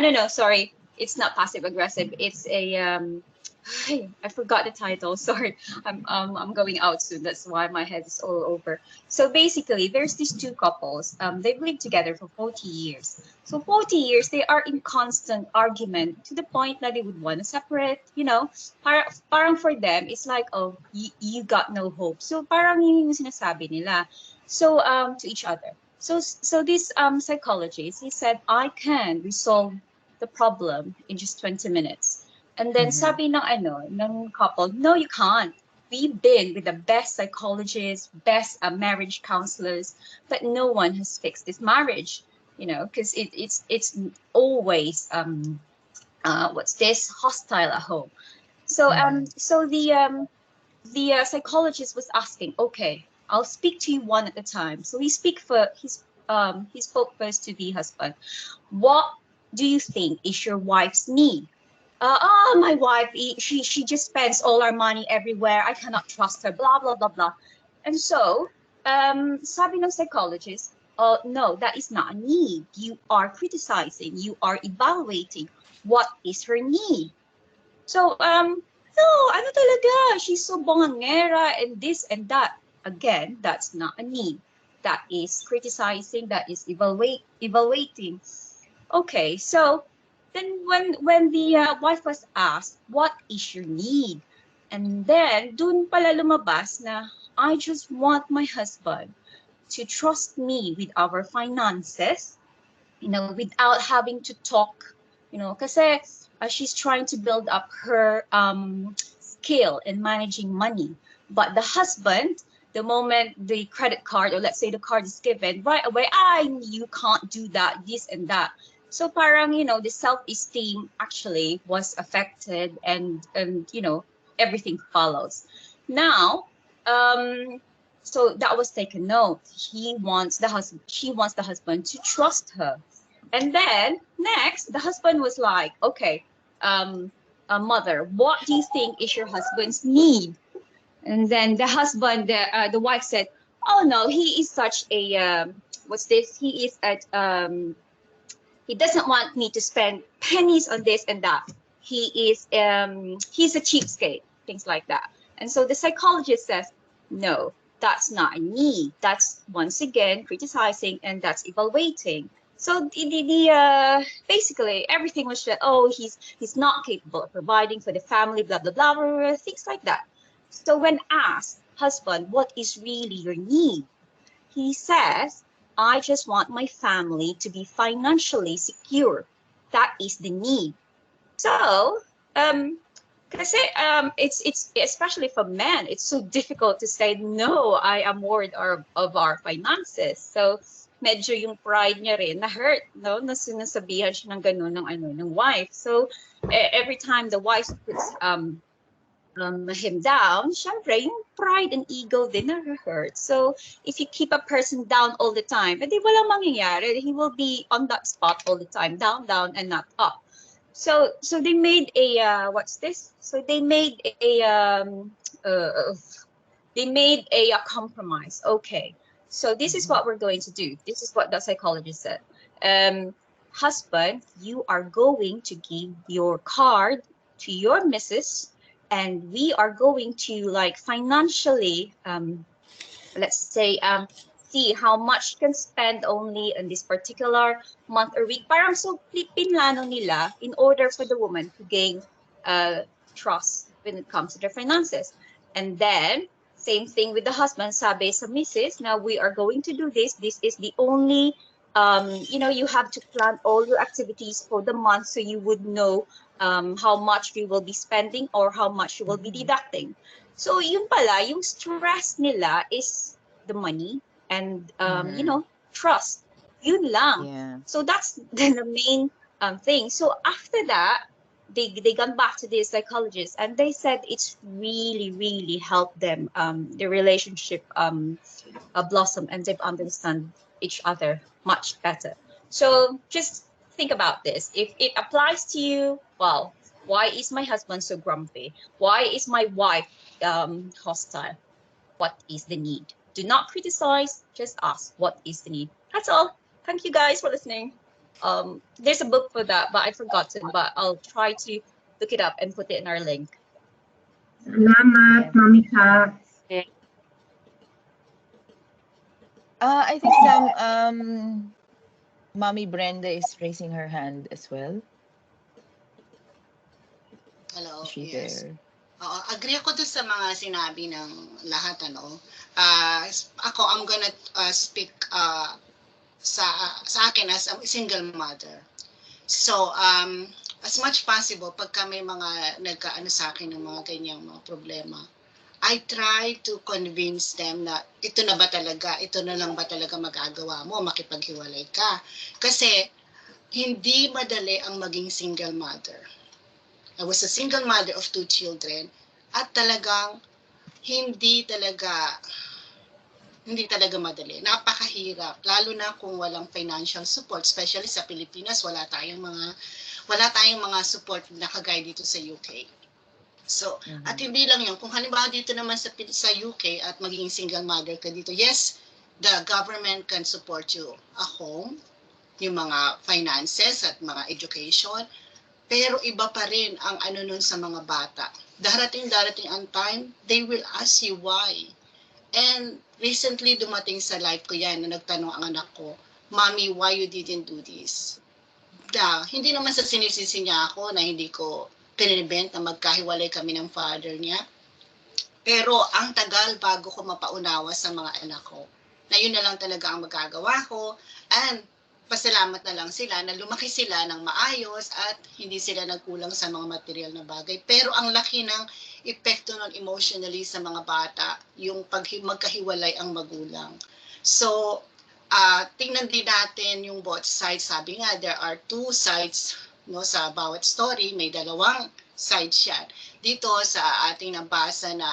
don't know. Sorry, it's not passive aggressive. It's a I forgot the title. Sorry, I'm going out soon. That's why my head is all over. So basically, there's these two couples. They've lived together for 40 years. So 40 years, they are in constant argument to the point that they would want to separate. Parang for them, it's like, oh, you got no hope. So parang yun yung sinasabi nila. So to each other. So this psychologist, he said, I can resolve the problem in just 20 minutes. And then sabi ng couple, no, you can't. We've been with the best psychologists, best marriage counselors, but no one has fixed this marriage, because it's always hostile at home. So so the psychologist was asking, okay, I'll speak to you one at a time. So he spoke first to the husband. What do you think is your wife's need? My wife, she just spends all our money everywhere. I cannot trust her, blah, blah, blah, blah. And so, sabi ng psychologist, no, that is not a need. You are criticizing, you are evaluating what is her need. So, no, ano talaga, she's so bongangera and this and that. Again, that's not a need. That is criticizing, that is evaluating. Okay, so then when the wife was asked, what is your need? And then dun pala lumabas na, I just want my husband to trust me with our finances, without having to talk, kasi she's trying to build up her skill in managing money. But the husband, the moment the credit card, or let's say the card is given, right away, you can't do that, this and that. So parang, you know, the self-esteem actually was affected, and you know, everything follows. Now, so that was taken note. She wants the husband to trust her. And then next, the husband was like, okay, mother, what do you think is your husband's need? And then the husband, the wife said, oh no, he is such a, what's this? He is at, he doesn't want me to spend pennies on this and that. He's a cheapskate, things like that. And so the psychologist says, no, that's not a need. That's once again criticizing, and that's evaluating. So basically everything was that, oh, he's not capable of providing for the family, blah blah blah, blah, blah, things like that. So when asked, husband, what is really your need? He says, I just want my family to be financially secure. That is the need. So, kasi it's especially for men, it's so difficult to say no. I am worried of our finances. So medyo yung pride niya rin na hurt, no? Na sinasabihan siya ng ganun ng wife. So every time the wife puts him down, syempre, yung pride and ego din na-hurt. So, if you keep a person down all the time, edi walang mangyayari. He will be on that spot all the time, down, and not up. So they made a, what's this? So they made a compromise. Okay, so this is what we're going to do. This is what the psychologist said. Husband, you are going to give your card to your missus, and we are going to like financially, let's say, see how much you can spend only in this particular month or week. Parang so pinlano nila in order for the woman to gain trust when it comes to their finances. And then same thing with the husband. Sabi sa missus, now we are going to do this. This is the only, you know, you have to plan all your activities for the month so you would know how much we will be spending or how much you will be deducting. So yung pala, yung stress nila is the money and, you know, trust. Yun lang. Yeah. So that's the main thing. So after that, they got back to the psychologist and they said it's really helped them, the relationship blossom, and they've understand each other much better. So just think about this. If it applies to you, well, why is my husband so grumpy? Why is my wife hostile? What is the need? Do not criticize, just ask what is the need. That's all. Thank you guys for listening. There's a book for that, but I've forgotten, but I'll try to look it up and put it in our link. Salamat, Mami Ka. I think some Mommy Brenda is raising her hand as well. Hello, Is she yes. there? Oo, agree ako doon sa mga sinabi ng lahat, ano. Ako, I'm gonna speak sa akin as a single mother. So, as much possible, pagka may mga nagkaano sa akin ng mga ganyang mga problema, I try to convince them na ito na lang ba talaga magagawa mo, makipaghiwalay ka. Kasi hindi madali ang maging single mother. I was a single mother of 2 children at talagang hindi talaga madali. Napakahirap, lalo na kung walang financial support, especially sa Pilipinas, wala tayong mga support na kagaya dito sa UK. So, at hindi lang yun, kung halimbawa dito naman sa UK at magiging single mother ka dito, yes, the government can support you a home, yung mga finances at mga education, pero iba pa rin ang ano nun sa mga bata. Darating ang time, they will ask you why. And recently dumating sa life ko yan na nagtanong ang anak ko, Mommy, why you didn't do this? Hindi naman sa sinisisi niya ako na hindi ko pinibent na magkahiwalay kami ng father niya. Pero ang tagal bago ko mapaunawa sa mga anak ko na yun na lang talaga ang magagawa ko. And pasalamat na lang sila na lumaki sila ng maayos at hindi sila nagkulang sa mga material na bagay. Pero ang laki ng epekto nun emotionally sa mga bata, yung pag magkahiwalay ang magulang. So, tingnan din natin yung both sides. Sabi nga, there are two sides, no, sa bawat story. May dalawang sides yan. Dito sa ating nabasa na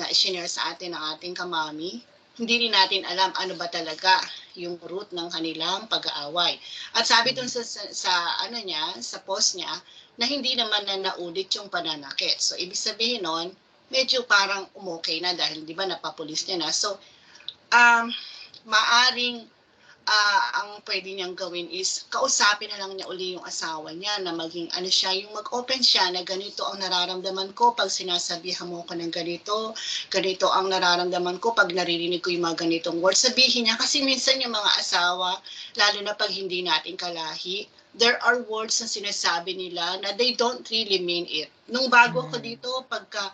i-share sa atin ng ating kamami, hindi rin natin alam ano ba talaga yung root ng kanilang pag-aaway. At sabi dun sa post niya, na hindi naman na naulit yung pananakit. So, ibig sabihin nun, medyo parang umokay na dahil di ba napapulis niya na. So, maaring ang pwede niyang gawin is kausapin na lang niya uli yung asawa niya na maging ano siya, yung mag-open siya na ganito ang nararamdaman ko pag sinasabihan mo ko ng ganito ang nararamdaman ko pag naririnig ko yung mga ganitong words. Sabihin niya kasi minsan yung mga asawa, lalo na pag hindi natin kalahi, there are words na sinasabi nila na they don't really mean it. Nung bago ko dito, pagka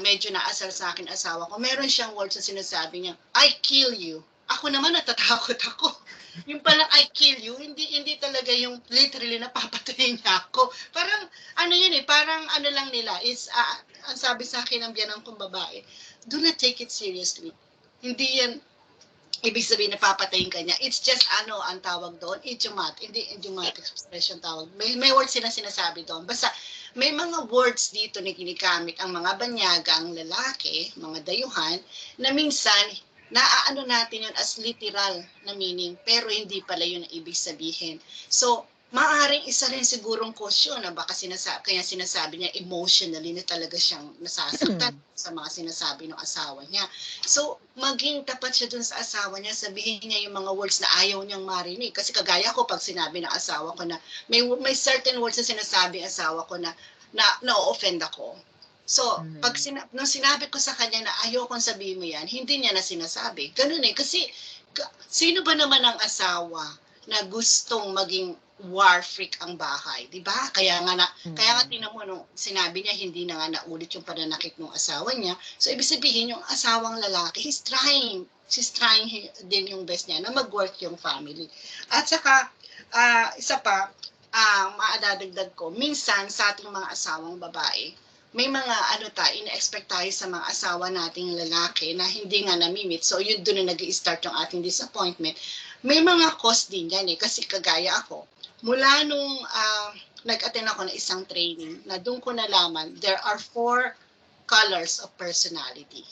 medyo naasar sa akin asawa ko, meron siyang words na sinasabi niya, I kill you. Ako naman natatakot ako. Yung palang I kill you, hindi talaga yung literally napapatayin niya ako. Parang ano yun parang ano lang nila is ang sabi sa akin ng biyanang kong babae, do not take it seriously. Hindi yan ibig sabihin napapatayin ka niya. It's just ang tawag doon, idiomatic expression tawag. May words sinasabi doon. Basta may mga words dito na ginagamit ang mga banyagang lalaki, mga dayuhan, na minsan naaano natin yun as literal na meaning, pero hindi pala yun ang ibig sabihin. So, maaaring isa rin sigurong cause na baka kaya sinasabi niya emotionally na talaga siyang nasasaktan sa mga sinasabi ng asawa niya. So, maging tapat siya dun sa asawa niya, sabihin niya yung mga words na ayaw niyang marinig. Kasi kagaya ko pag sinabi ng asawa ko na may certain words na sinasabi asawa ko na na-offend ako. So, nung sinabi ko sa kanya na ayokong sabihin mo yan, hindi niya na sinasabi. Ganun kasi sino ba naman ang asawa na gustong maging war freak ang bahay, di ba? Kaya nga tingnan mo nung sinabi niya hindi na nga naulit yung pananakit ng asawa niya. So, ibig sabihin yung asawang lalaki, she's trying din yung best niya na mag-work yung family. At saka, isa pa, maadadagdag ko, minsan sa ating mga asawang babae, may mga ina-expect tayo sa mga asawa nating lalaki na hindi nga namimit. So, yun doon na nag-i-start yung ating disappointment. May mga cause din yan kasi kagaya ako. Mula nung nag-attend ako ng isang training, na doon ko nalaman, there are 4 colors of personality.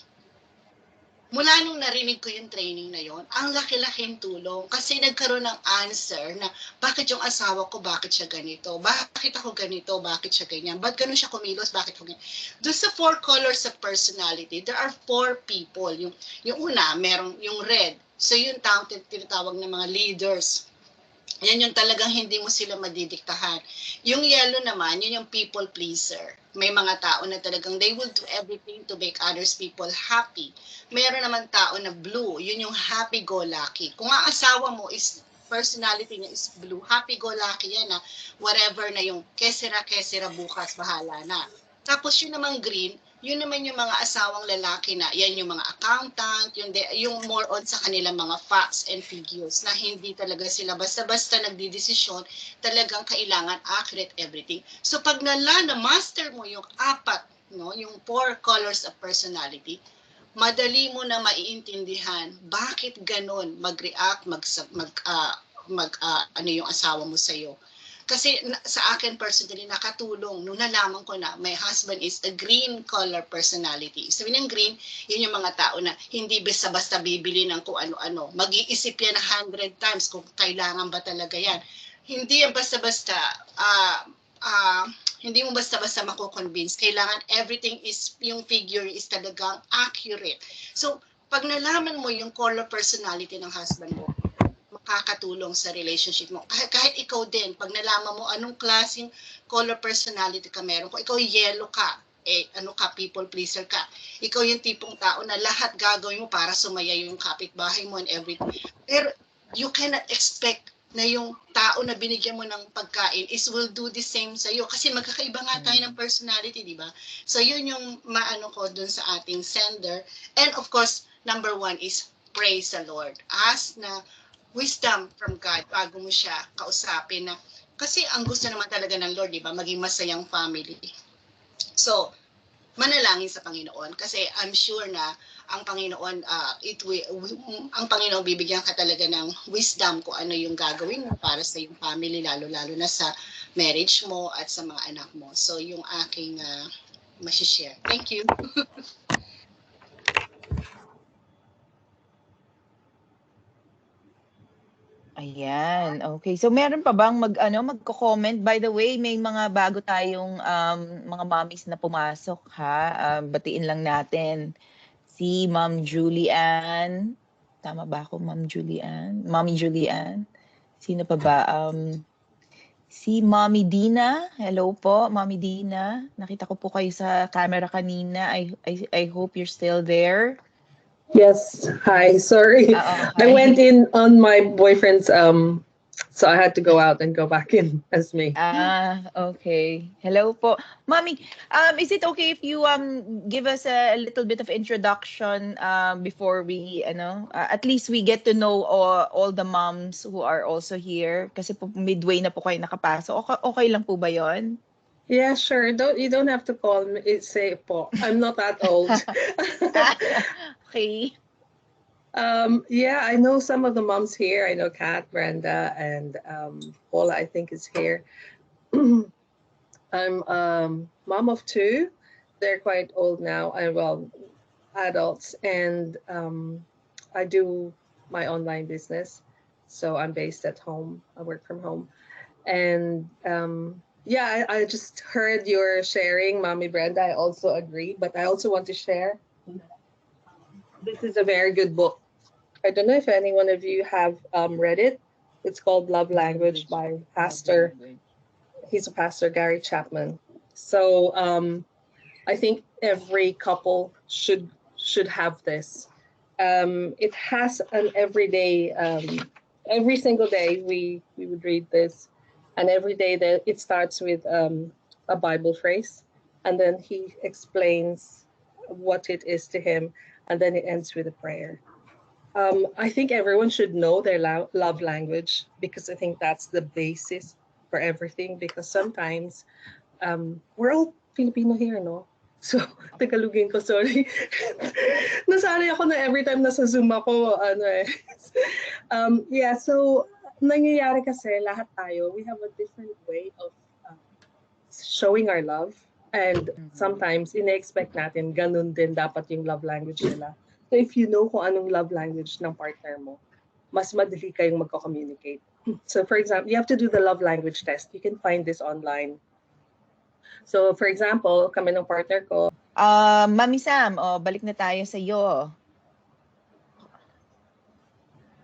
Mula nung narinig ko yung training na yon, ang laki-laking tulong kasi nagkaroon ng answer na bakit yung asawa ko, bakit siya ganito? Bakit ako ganito? Bakit siya ganyan? Ba't ganun siya kumilos? Bakit ako ganyan? Doon sa 4 colors of personality, there are 4 people. Yung una, merong yung red. So yung tinatawag ng mga leaders. Yan yung talagang hindi mo sila madidiktahan. Yung yellow naman, yun yung people pleaser. May mga tao na talagang they will do everything to make others people happy. Meron naman tao na blue, yun yung happy-go-lucky. Kung ang asawa mo is personality niya is blue, happy-go-lucky yan na whatever na yung kesera-kesera bukas, bahala na. Tapos yun naman green, yun naman yung mga asawang lalaki na yan yung mga accountant, yung more on sa kanilang mga facts and figures na hindi talaga sila basta-basta nagdidesisyon, talagang kailangan accurate everything. So pag na-master mo yung 4, yung 4 colors of personality, madali mo na maiintindihan bakit ganon mag-react, yung asawa mo sa'yo. Kasi sa akin personally, nakatulong nung nalaman ko na my husband is a green color personality. Sabi ng green, yun yung mga tao na hindi basta-basta bibili ng kung ano-ano. Mag-iisip yan 100 times kung kailangan ba talaga yan. Hindi yan basta-basta, hindi mo basta-basta mako-convince. Kailangan everything is, yung figure is talagang accurate. So, pag nalaman mo yung color personality ng husband mo, makakatulong sa relationship mo. Kahit ikaw din, pag nalaman mo anong klaseng color personality ka meron, kung ikaw yellow ka, people pleaser ka, ikaw yung tipong tao na lahat gagawin mo para sumaya yung kapitbahay mo and everything. Pero you cannot expect na yung tao na binigyan mo ng pagkain will do the same sa iyo kasi magkakaiba nga tayo ng personality, di ba? So yun yung maano ko dun sa ating sender. And of course, number 1 is praise the Lord. Ask na wisdom from God bago mo siya kausapin na kasi ang gusto naman talaga ng Lord, di ba, maging masayang family. So, manalangin sa Panginoon kasi I'm sure na ang Panginoon, ang Panginoon bibigyan ka talaga ng wisdom kung ano yung gagawin mo para sa yung family, lalo-lalo na sa marriage mo at sa mga anak mo. So, yung aking masishare. Thank you. Ayan, okay. So meron pa bang magko-comment? By the way, may mga bago tayong mga mommies na pumasok ha. Batiin lang natin si Ma'am Julian. Tama ba ako, Ma'am Julian? Mommy Julian. Sino pa ba? Si Mommy Dina. Hello po, Mommy Dina. Nakita ko po kayo sa camera kanina. I hope you're still there. Yes. Hi. Sorry. Hi. I went in on my boyfriend's so I had to go out and go back in as me. Okay. Hello po. Mommy, is it okay if you give us a little bit of introduction before we at least we get to know all the moms who are also here kasi po midway na po kayo nakapasok. Okay lang po ba 'yon? Yeah, sure. You don't have to call me. Say po. I'm not that old. Okay. Yeah, I know some of the moms here. I know Kat, Brenda, and Paula, I think, is here. I'm mom of two. They're quite old now. Adults, and I do my online business. So I'm based at home. I work from home, and yeah, I just heard your sharing, Mommy Brenda. I also agree, but I also want to share. This is a very good book. I don't know if any one of you have read it. It's called Love Language by Pastor. He's a pastor, Gary Chapman. So I think every couple should have this. It has an everyday, every single day we would read this, and every day that it starts with a Bible phrase, and then he explains what it is to him, and then it ends with a prayer. I think everyone should know their love language, because I think that's the basis for everything. Because sometimes we're all Filipino here, no? So, Tagalogin ko, sorry. Nasanay ako na every time nasa Zoom ako, yeah, so nangyayari kasi lahat tayo, we have a different way of showing our love. And sometimes, ina-expect natin, ganun din dapat yung love language nila. So if you know kung anong love language ng partner mo, mas madali kayong magko-communicate. So for example, you have to do the love language test. You can find this online. So for example, kami ng partner ko. Mami Sam, balik na tayo sa iyo.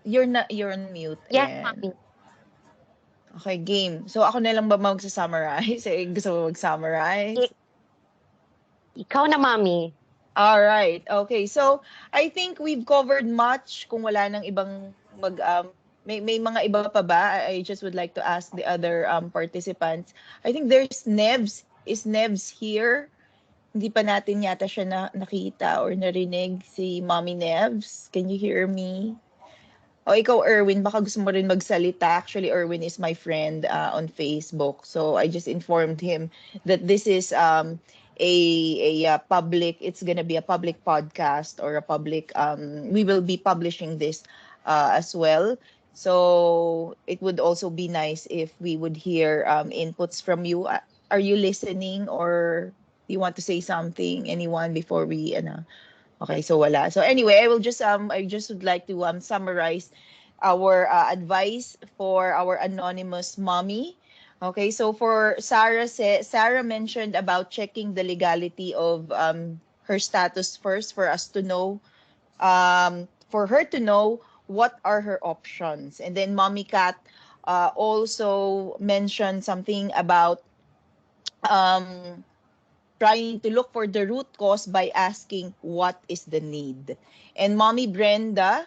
You're on mute. Yes, Ayan. Mommy. Okay, game. So ako na lang ba magsa-summarize? Gusto mo mag-summarize? Ikaw na, Mommy. All right. Okay. So, I think we've covered much. Kung wala nang ibang may mga iba pa ba? I just would like to ask the other participants. I think there's Nevs. Is Nevs here? Hindi pa natin yata siya nakita or narinig, si Mommy Nevs. Can you hear me? O ikaw, Erwin, baka gusto mo rin magsalita. Actually, Erwin is my friend on Facebook. So I just informed him that this is a public, it's gonna be a public podcast or a public, we will be publishing this as well. So it would also be nice if we would hear inputs from you. Are you listening, or do you want to say something, anyone, before we Okay, so wala. So anyway, I just would like to summarize our advice for our anonymous mommy. Okay, so for Sarah mentioned about checking the legality of her status first for us to know, for her to know what are her options. And then Mommy Kat also mentioned something about trying to look for the root cause by asking what is the need. And Mommy Brenda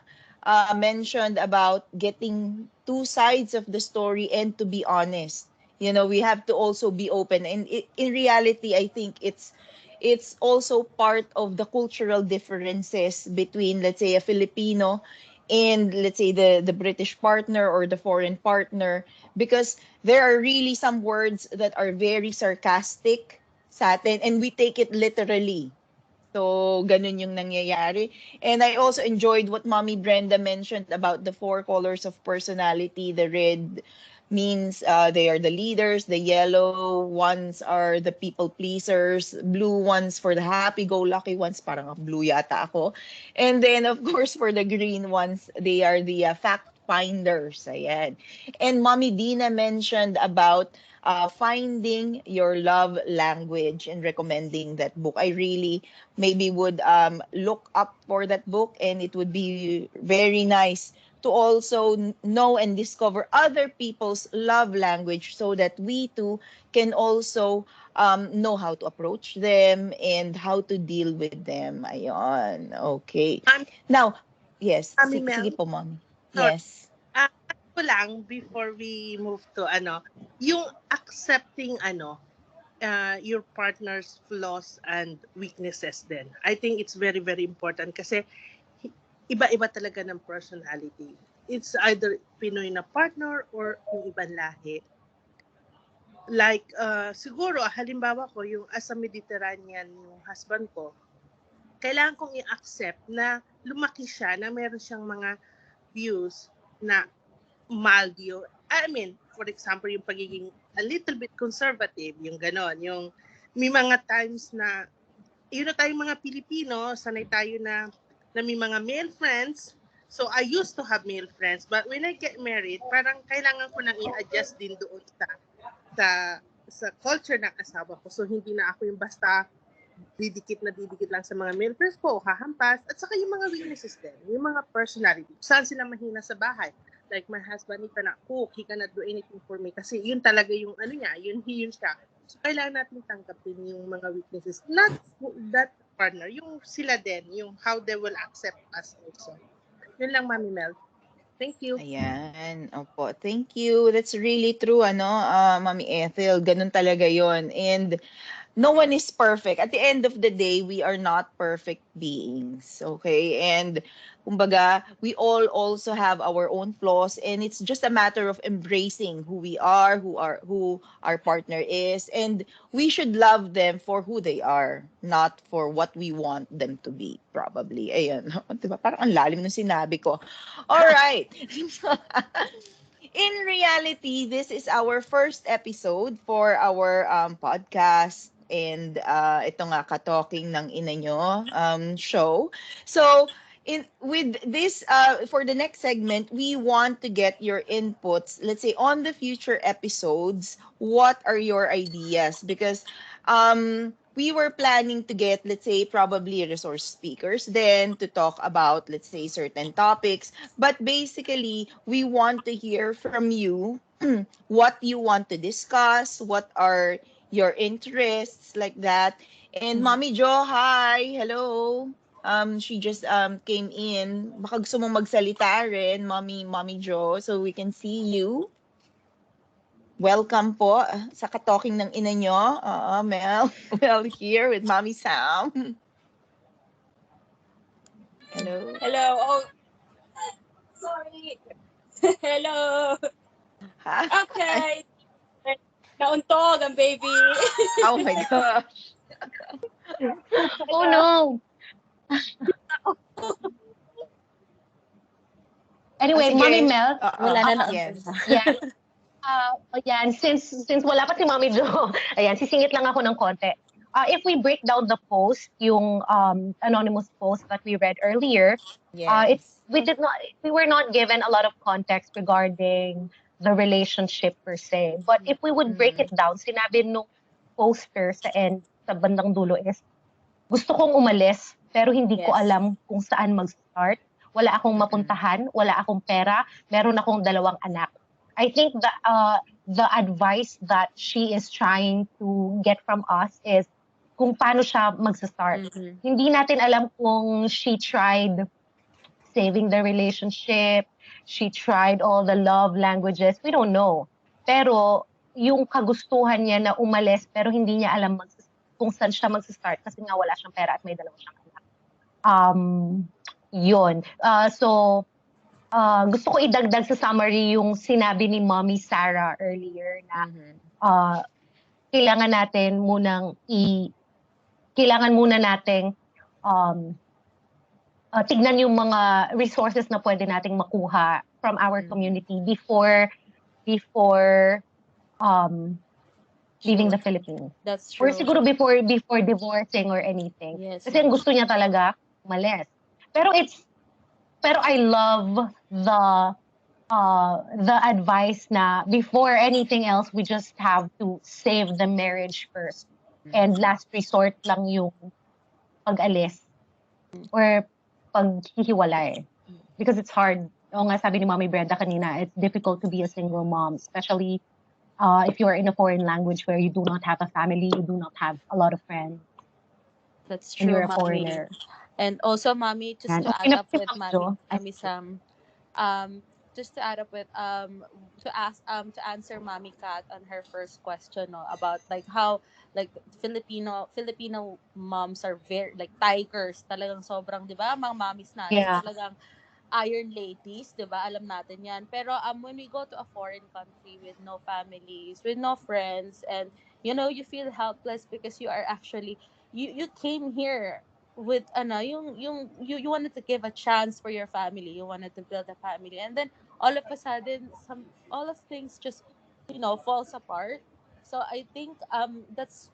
mentioned about getting two sides of the story and to be honest. You know, we have to also be open. And in reality, I think it's also part of the cultural differences between, let's say, a Filipino and, let's say, the British partner or the foreign partner, because there are really some words that are very sarcastic sa atin, and we take it literally. So, ganun yung nangyayari. And I also enjoyed what Mommy Brenda mentioned about the 4 colors of personality. The red means they are the leaders, the yellow ones are the people pleasers, blue ones for the happy-go-lucky ones, parang blue yata ako. And then, of course, for the green ones, they are the fact finders. Ayan. And Mommy Dina mentioned about finding your love language and recommending that book. I really maybe would look up for that book, and it would be very nice to also know and discover other people's love language so that we too can also know how to approach them and how to deal with them. Ayon. Okay. Now, yes. Mami Sige Mel, po, Mom. sorry. Yes. Ko lang before we move to yung accepting your partner's flaws and weaknesses din. I think it's very, very important kasi iba-iba talaga ng personality. It's either Pinoy na partner or yung ibang lahi. Like, siguro, halimbawa ko, yung as a Mediterranean yung husband ko, kailangan kong i-accept na lumaki siya, na meron siyang mga views na mild yun. I mean, for example, yung pagiging a little bit conservative, yung ganon. Yung may mga times na, tayong mga Pilipino, sanay tayo na may mga male friends. So, I used to have male friends. But when I get married, parang kailangan ko nang i-adjust din doon sa culture ng asawa ko. So, hindi na ako yung basta didikit lang sa mga male friends ko, hahampas. At saka yung mga weaknesses din, yung mga personality. Saan sila mahina sa bahay? Like my husband, he cannot cook, he cannot do anything for me. Kasi yun talaga yung niya, yun siya. So, kailangan natin tanggapin yung mga weaknesses. Not that partner, yung sila din, yung how they will accept us also. Yun lang, Mami Mel. Thank you. Ayan. Opo. Thank you. That's really true, Mami Ethel. Ganun talaga yon. And no one is perfect. At the end of the day, we are not perfect beings. Okay? And kumbaga, we all also have our own flaws, and it's just a matter of embracing who we are, who our partner is, and we should love them for who they are, not for what we want them to be, probably. Ayan. Diba? Parang ang lalim ng sinabi ko. All right. In reality, this is our first episode for our podcast, and ito nga Ka-Talking ng Ina Nyo show. So, with this, for the next segment, we want to get your inputs. Let's say on the future episodes, what are your ideas? Because we were planning to get, let's say, probably resource speakers then to talk about, let's say, certain topics. But basically, we want to hear from you what you want to discuss, what are your interests, like that. And Mommy Jo, hi! Hello! She just came in. Baka gusto mong magsalita rin, Mommy Jo, so we can see you. Welcome po sa Ka-Talking ng Ina Nyo. Mel here with Mommy Sam. Hello. Hello. Oh, sorry. Hello. Hi. Okay. Nauntog ang baby. Oh my gosh. Oh no. Anyway, Sige. Mommy Mel, Wala na yes. Yan. Ayan, since wala pa si Mommy Jo, ayan, sisingit lang ako ng konti. If we break down the post, yung anonymous post that we read earlier, yes. We were not given a lot of context regarding the relationship per se. But if we would break it down, sinabi nung poster sa end, sa bandang dulo is, gusto kong umalis, pero hindi ko alam kung saan mag-start. Wala akong mapuntahan, wala akong pera, meron akong 2 anak. I think the advice that she is trying to get from us is kung paano siya mag-start. Hindi natin alam kung she tried saving the relationship, she tried all the love languages, we don't know. Pero yung kagustuhan niya na umalis pero hindi niya alam kung saan siya mag-start kasi nga wala siyang pera at may 2 siyang anak. Yun. So, gusto ko idagdag sa summary yung sinabi ni Mommy Sarah earlier na kailangan muna nating tignan yung mga resources na pwede nating makuha from our community before leaving the Philippines. That's Or true. siguro before divorcing or anything. Yes, Kasi ang ma'am. gusto niya talaga umalis. Pero I love the advice na before anything else, we just have to save the marriage first. And last resort lang yung pag-alis or paghihiwalay. Because it's hard. Oo nga, sabi ni Mommy Brenda kanina, it's difficult to be a single mom, especially if you are in a foreign language where you do not have a family, you do not have a lot of friends, That's and true, you're a mommy. foreigner. And also, mommy, just Yan. to Okay add na up po si with Ma'am mommy, Jo. mommy Sam, just to add up with to answer mommy Kat on her first question, no, about like how like Filipino moms are very like tigers, talagang sobrang, 'di ba? Mga mommies natin Yeah. talagang iron ladies, 'di ba? Alam natin 'yan. Pero when we go to a foreign country with no families, with no friends, and you feel helpless because you are actually you came here with you wanted to give a chance for your family. You wanted to build a family, and then all of a sudden all of things just falls apart. So I think that's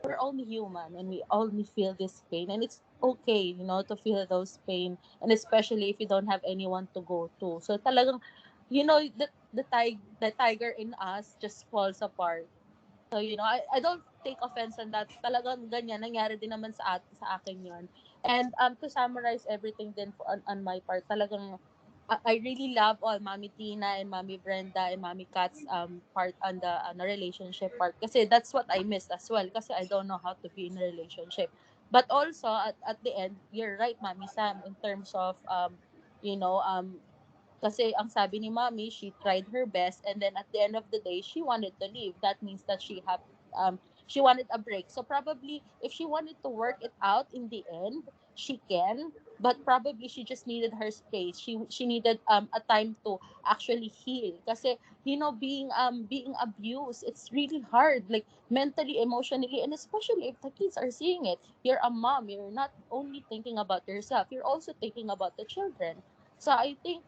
we're only human and we only feel this pain, and it's okay to feel those pain, and especially if you don't have anyone to go to. So talagang the tiger in us just falls apart. So I don't take offense on that. Talagang ganyan nangyari din naman sa akin 'yon. And to summarize everything then on my part, talagang I really love all Mommy Tina and Mommy Brenda and Mommy Kat's part on the relationship part, kasi that's what I missed as well, kasi I don't know how to be in a relationship. But also at the end, you're right, Mommy Sam, in terms of you know kasi ang sabi ni Mommy, she tried her best, and then at the end of the day, she wanted to leave. That means that she wanted a break. So probably if she wanted to work it out in the end, she can, but probably she just needed her space. She needed a time to actually heal, kasi being abused, it's really hard, like mentally, emotionally, and especially if the kids are seeing it. You're a mom, you're not only thinking about yourself, you're also thinking about the children. So I think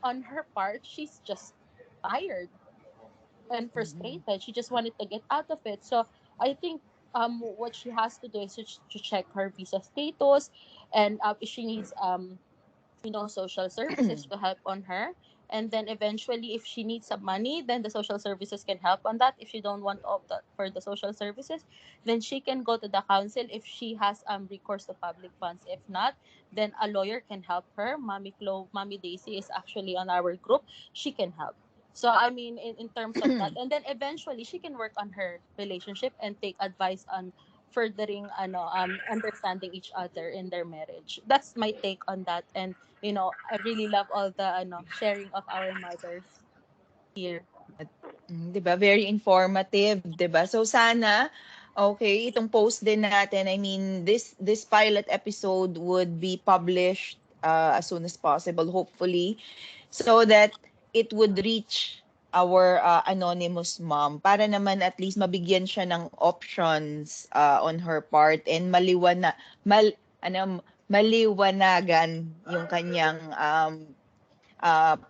on her part, she's just tired and frustrated. She just wanted to get out of it. So I think what she has to do is to check her visa status, and if she needs social services to help on her. And then eventually, if she needs some money, then the social services can help on that. If she don't want opt for the social services, then she can go to the council if she has recourse to public funds. If not, then a lawyer can help her. Mommy Daisy is actually on our group. She can help. So I mean, in terms of that, and then eventually she can work on her relationship and take advice on furthering understanding each other in their marriage. That's my take on that. And I really love all the sharing of our mothers here. 'Di ba? Very informative, 'di ba? So sana okay, itong post din natin, I mean, this pilot episode would be published as soon as possible, hopefully, so that it would reach our anonymous mom para naman at least mabigyan siya ng options on her part, and maliwanagan yung kanyang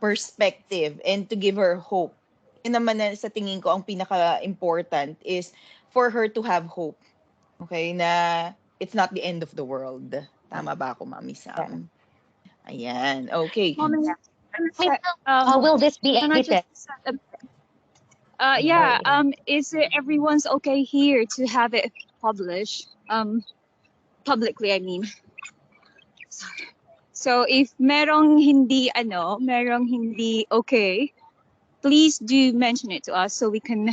perspective, and to give her hope. Yun naman na sa tingin ko ang pinaka-important is for her to have hope. Okay, na it's not the end of the world. Tama ba ako, Mami Sam? Ayan, okay. Mommy, Will this be can I edited? just yeah, is it everyone's okay here to have it published publicly, I mean? Sorry. So if merong hindi okay, please do mention it to us so we can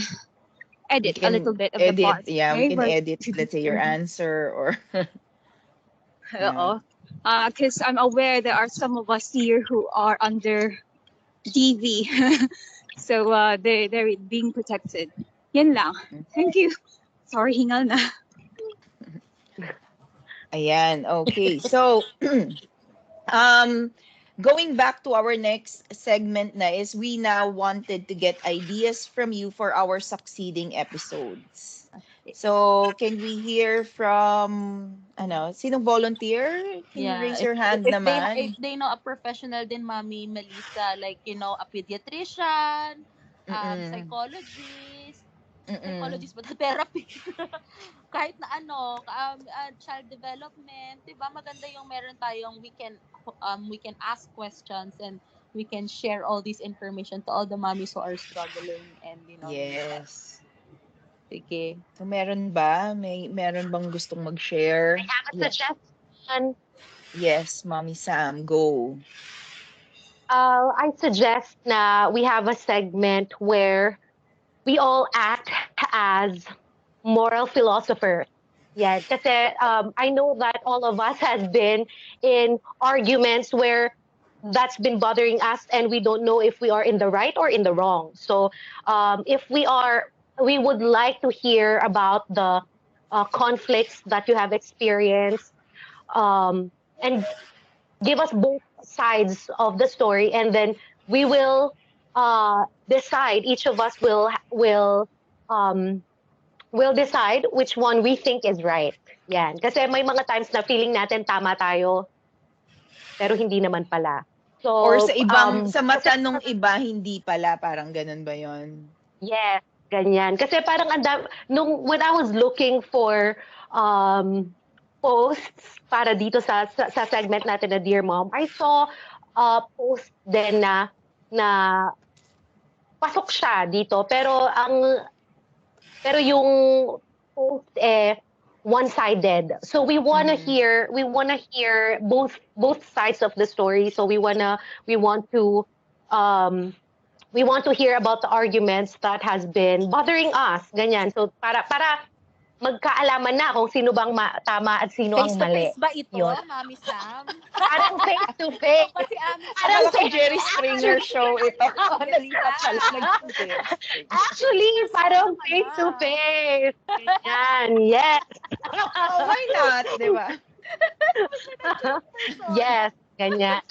edit a little bit of the parts. Yeah, okay? we can edit, let's say, your answer or Because I'm aware there are some of us here who are under DV. So they're being protected. Yan lang. Thank you. Sorry, hingal na. Ayan, okay. So going back to our next segment na is we now wanted to get ideas from you for our succeeding episodes. So, can we hear from, sinong volunteer? Can you raise your hand if naman? they know a professional din, Mami Melissa, like, a pediatrician, psychologist, but therapist, kahit na child development, 'di ba? Maganda yung meron tayong we can ask questions and we can share all this information to all the mommies who are struggling and Yes. Sige. So, meron ba? Meron bang gustong mag-share? I have a suggestion. Yes, Mommy Sam, go. I suggest na we have a segment where we all act as moral philosophers. Yeah, kasi I know that all of us has been in arguments where that's been bothering us and we don't know if we are in the right or in the wrong. So we would like to hear about the conflicts that you have experienced and give us both sides of the story, and then we will decide. Each of us will decide which one we think is right. Yan. Kasi may mga times na feeling natin tama tayo, pero hindi naman pala. So, Or sa mata nung iba, hindi pala, parang ganun ba yon? Yes, ganyan. Kasi parang when I was looking for posts para dito sa segment natin na Dear Mom, I saw a post din na pasok siya dito, pero yung post one-sided. So we wanna hear both sides of the story. So we want to hear about the arguments that has been bothering us. Ganyan. So para magkaalaman na kung sino bang tama at sino ang mali. Face-to-face ba ito, Yun. Mami Sam? Parang face-to-face. Kasi Parang sa Jerry Springer show ito. Nalipat pala. Actually, parang face-to-face. Yan, yes. Oh, why not? Diba? Yes, ganyan.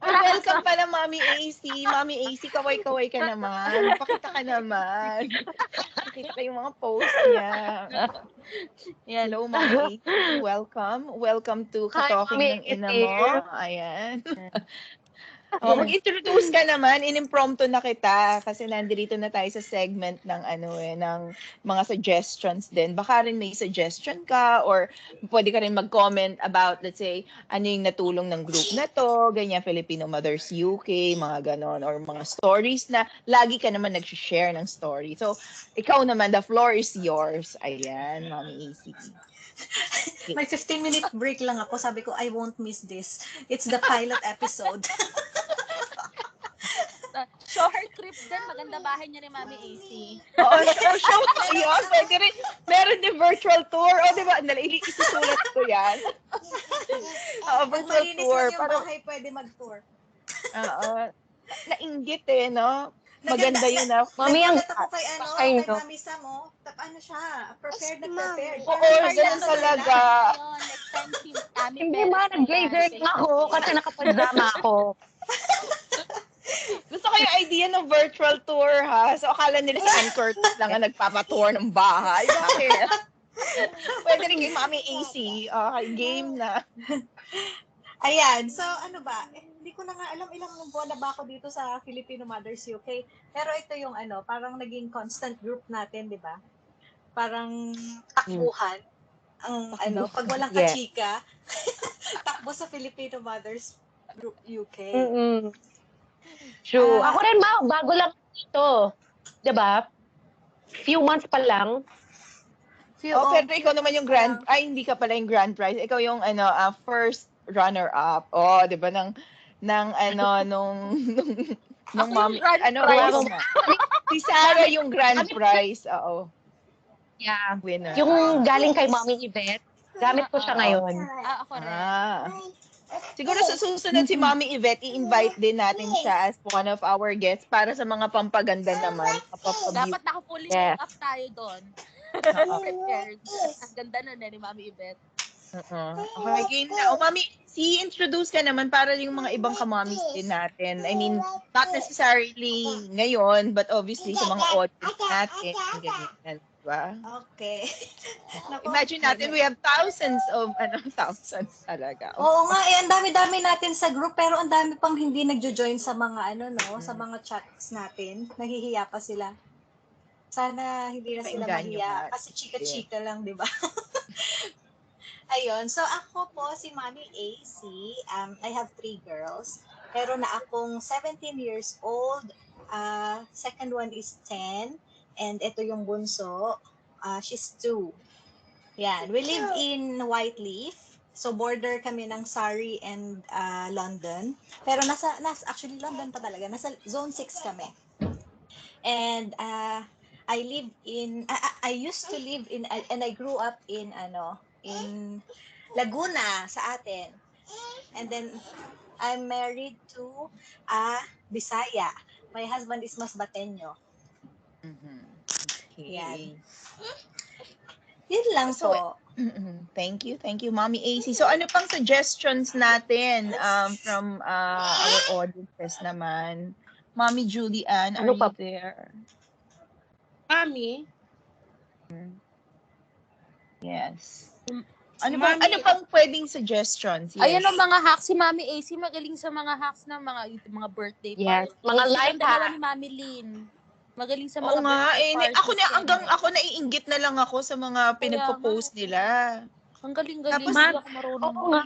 Welcome pala, Mami AC. Mami AC, kaway-kaway ka naman. Pakita ka naman. Pakita ka yung mga posts niya. Hello, Mami AC. Welcome. Welcome to Katoking ng Ina Mo. Ayan. Mag-introduce ka naman. Inimpromptu na kita kasi nandito na tayo sa segment ng ng mga suggestions din. Baka rin may suggestion ka or pwede ka rin mag-comment about, let's say, ano yung natulong ng group na to, ganyan, Filipino Mothers UK, mga ganon, or mga stories na lagi ka naman nag-share ng story. So, ikaw naman, the floor is yours. Ayan, Mami AC. May 15-minute break lang ako. Sabi ko, I won't miss this. It's the pilot episode. Show her trip din. Maganda bahay niya ni Mami AC. Oo, show yun. Pwede rin. Meron din virtual tour. O, di ba? Isusulat ko yan. Oo, virtual tour. Malinis lang yung bahay, pwede mag-tour. Oo. Nainggit no? Maganda yun Mami, ang ako kay Mami Sam, ano siya, prepared na prepared. Oo, ganun talaga. Hindi man, nag-blazer lang ako kasi nakapadrama ako. Gusto ko yung idea ng virtual tour, ha? So, akala nila si Ann Curtis lang ang nagpapatour ng bahay. Bakit? Pwede rin kay Mami AC. Game na. Ayan, so ano ba? Hindi ko na nga alam ilang buwan na ba ako dito sa Filipino Mothers UK. Pero ito yung parang naging constant group natin, di ba? Parang takbuhan. Ang pag walang kachika, takbo sa Filipino Mothers Group UK. True. Ako rin, bago lang ito. Di ba? Few months pa lang. Pero ikaw naman yung hindi ka pala yung grand prize. Ikaw yung first runner-up. Oh, di ba? Nung mom, si Sarah yung grand prize. Oo. Yeah. Winner. Yung galing kay Mommy Yvette, gamit ko siya ngayon. Ako rin. Siguro sa susunod si Mommy Yvette, i-invite din natin siya as one of our guests para sa mga pampaganda naman. Dapat naka-fully make up tayo doon. Prepared. Ang ganda nun ni Mami Yvette. Okay, game na. Mami, introduce ka naman para yung mga ibang kamamis din natin. I mean, not necessarily ngayon, but obviously sa mga audience natin. Ganyan, diba? Okay. Nako, Imagine natin, we have thousands of, thousands talaga. Oo nga, ang dami-dami natin sa group, pero ang dami pang hindi nagjo-join sa mga sa mga chats natin. Nahihiya pa sila. Sana hindi na sila Painggan nyo mahiya. nga. Kasi chika-chika lang, di ba? Ayun. So, ako po si Mommy AC. I have 3 girls. Meron na akong 17 years old. Second one is 10. And ito yung bunso. She's 2. Yan. We live in Whiteleaf. So, border kami ng Surrey and London. Pero actually, London pa talaga. Nasa Zone 6 kami. And I used to live in, and I grew up in Laguna sa atin. And then I'm married to a Bisaya. My husband is Masbateño. Okay. Yan. Yun lang po. Thank you, Mommy AC. So ano pang suggestions natin from our audiences naman? Mommy Julianne, are you there? Mami? Yes. Ano pang pwedeng suggestions? Yes. Ayan ang mga hacks. Si Mami AC magaling sa mga hacks na mga birthday parties. Mga life hacks. hacks. Ni Mami Lynn. Magaling sa Oo mga nga, birthday parties. ako naiinggit na lang ako sa mga pinagpo-post nila. Ang galing-galing. Tapos, Hindi ako marunong. Oo nga.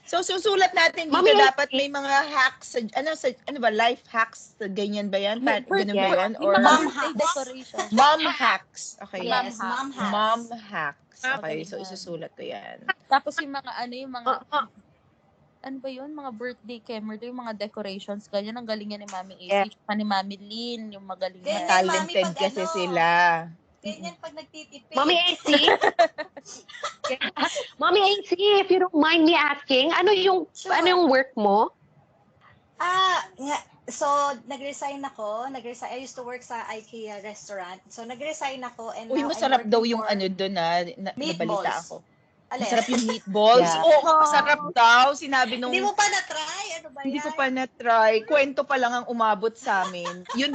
So susulat natin dito, Mami, dapat may mga hacks, ano ba, life hacks, ganyan ba yan? Ganun ba yan? Or Mom hacks. Decoration. Mom hacks. Okay. Yes, mom hacks. Mom hacks. Okay, Okay. so isusulat ko yan. Tapos yung mga ano ba yun? Mga birthday camera, yung mga decorations, ganyan. Ang galing yan ni Mami AC. Yeah. Ni Mami Lynn, yung magaling Ganyan, na. Talented Mami, pag kasi ano, sila. Ganyan pag nagtitipid. Mommy AC? Mommy AC, if you don't mind me asking, ano yung work mo? So, nag-resign ako. I used to work sa IKEA restaurant. So, nag-resign ako. And Uy, now masarap I'm daw working yung for doon nabalita meatballs. ako. Alin? Masarap yung meatballs. Yeah. Oo, masarap daw. Sinabi nung... Hindi mo pa na-try? Ano ba yan? Hindi ko pa na-try. Kwento pa lang ang umabot sa amin. Yun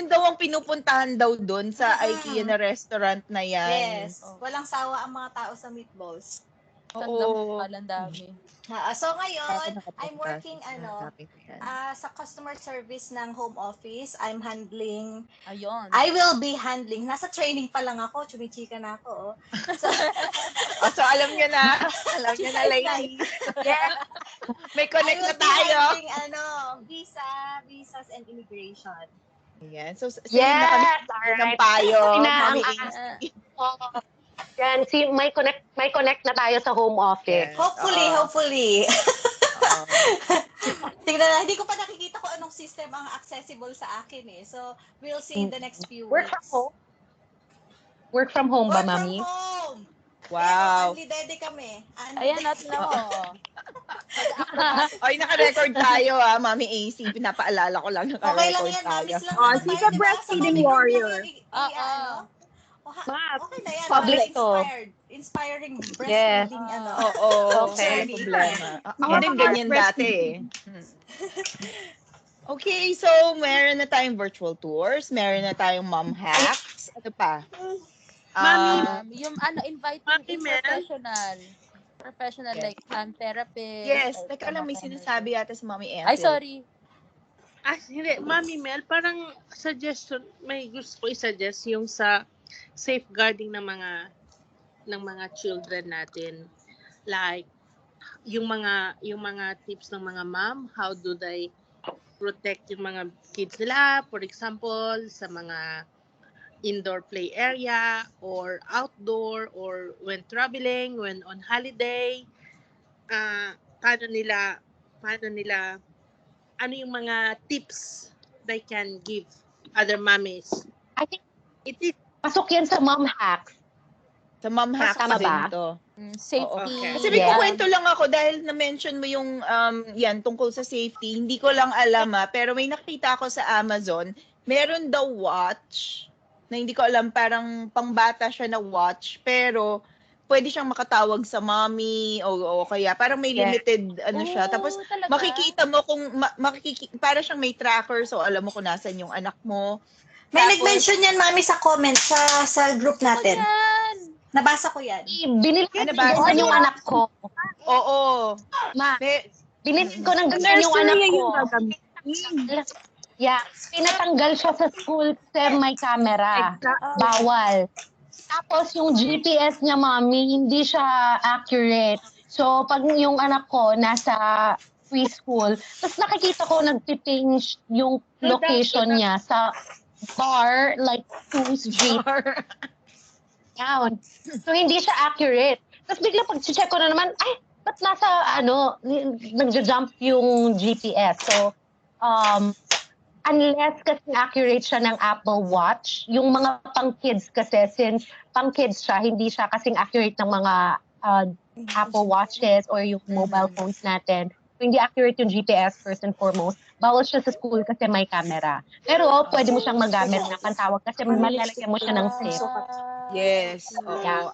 daw ang pinupuntahan daw doon sa IKEA na restaurant na yan. Yes. Walang sawa ang mga tao sa meatballs. Oo. Ang dami. So ngayon, I'm working sa customer service ng home office. I'm handling, Ayun. I will be handling, nasa training pa lang ako, chumichika na ako. So, so alam nyo na ladies. Yeah. May connect na I will be tayo. handling visas and immigration. Ayan. So, Yes, na kami alright. ng payo. Ina- Mami Yan, may connect na tayo sa home office. Yes. Hopefully. Tingnan na, hindi ko pa nakikita kung anong system ang accessible sa akin eh. So, we'll see in the next few Work weeks. from home? Work from home ba, Work Mami? from home. Wow. Only dede kami. Ayan natin ako. Oy, naka-record tayo Mami AC. Pinapaalala ko lang, Okay lang naka-record yan, tayo. mamis lang. Oh, naman she's tayo, a di ba? breastfeeding Sa comic warrior. Okay na yan. Public para to. Inspiring Yes. breastfeeding Oo, Okay. walang problema. Ako din ganyan dati Okay, so meron na tayong virtual tours, meron na tayong mom hacks. Ano pa? Yung inviting professional Yes. like therapist. Yes, or teka lang, may sinasabi yata si Mami Ethel. Ay, sorry. Hindi, Mami Mel, parang may gusto ko i-suggest yung sa safeguarding ng mga children natin. Like yung mga tips ng mga mom, how do they protect yung mga kids nila, for example, sa mga indoor play area or outdoor or when traveling, when on holiday, paano nila ano yung mga tips they can give other mommies? I think it is pasok yan sa mom hacks. Sa mom hacks Tama din ba? to. Safety. Okay. Kasi may kukwento lang ako dahil na-mention mo yung yan tungkol sa safety. Hindi ko lang alam pero may nakita ako sa Amazon. Meron daw watch na hindi ko alam, parang pangbata siya na watch pero pwede siyang makatawag sa mommy o kaya parang may Yes. limited ano siya. Tapos talaga? makikita mo kung para siyang may tracker, so alam mo kung nasan yung anak mo. May Tapos- nag-mention yan, Mami, sa comment sa group natin. Yan. Nabasa ko yan. Binili ko ng ganyan yung anak ko. Oo. Ma, May, binili ko ng ganyan yung anak ko. Yeah, pinatanggal siya sa school kasi may camera. Bawal. Tapos yung GPS niya, Mami, hindi siya accurate. So, pag yung anak ko nasa preschool, tapos nakikita ko nagpiping yung location niya sa bar, like 2 street down. So, hindi siya accurate. Tapos bigla pag-check ko na naman, ay, ba't nasa, nag-jump yung GPS. So, unless kasi accurate siya ng Apple Watch, yung mga pang-kids kasi, since pang-kids siya, hindi siya kasing accurate ng mga Apple Watches or yung mobile phones natin. So, hindi accurate yung GPS first and foremost. Bawal siya sa school kasi may camera. Pero pwede mo siyang magamit ng pantawag kasi malalagyan mo siya ng SIM. yes. Oo. Yeah.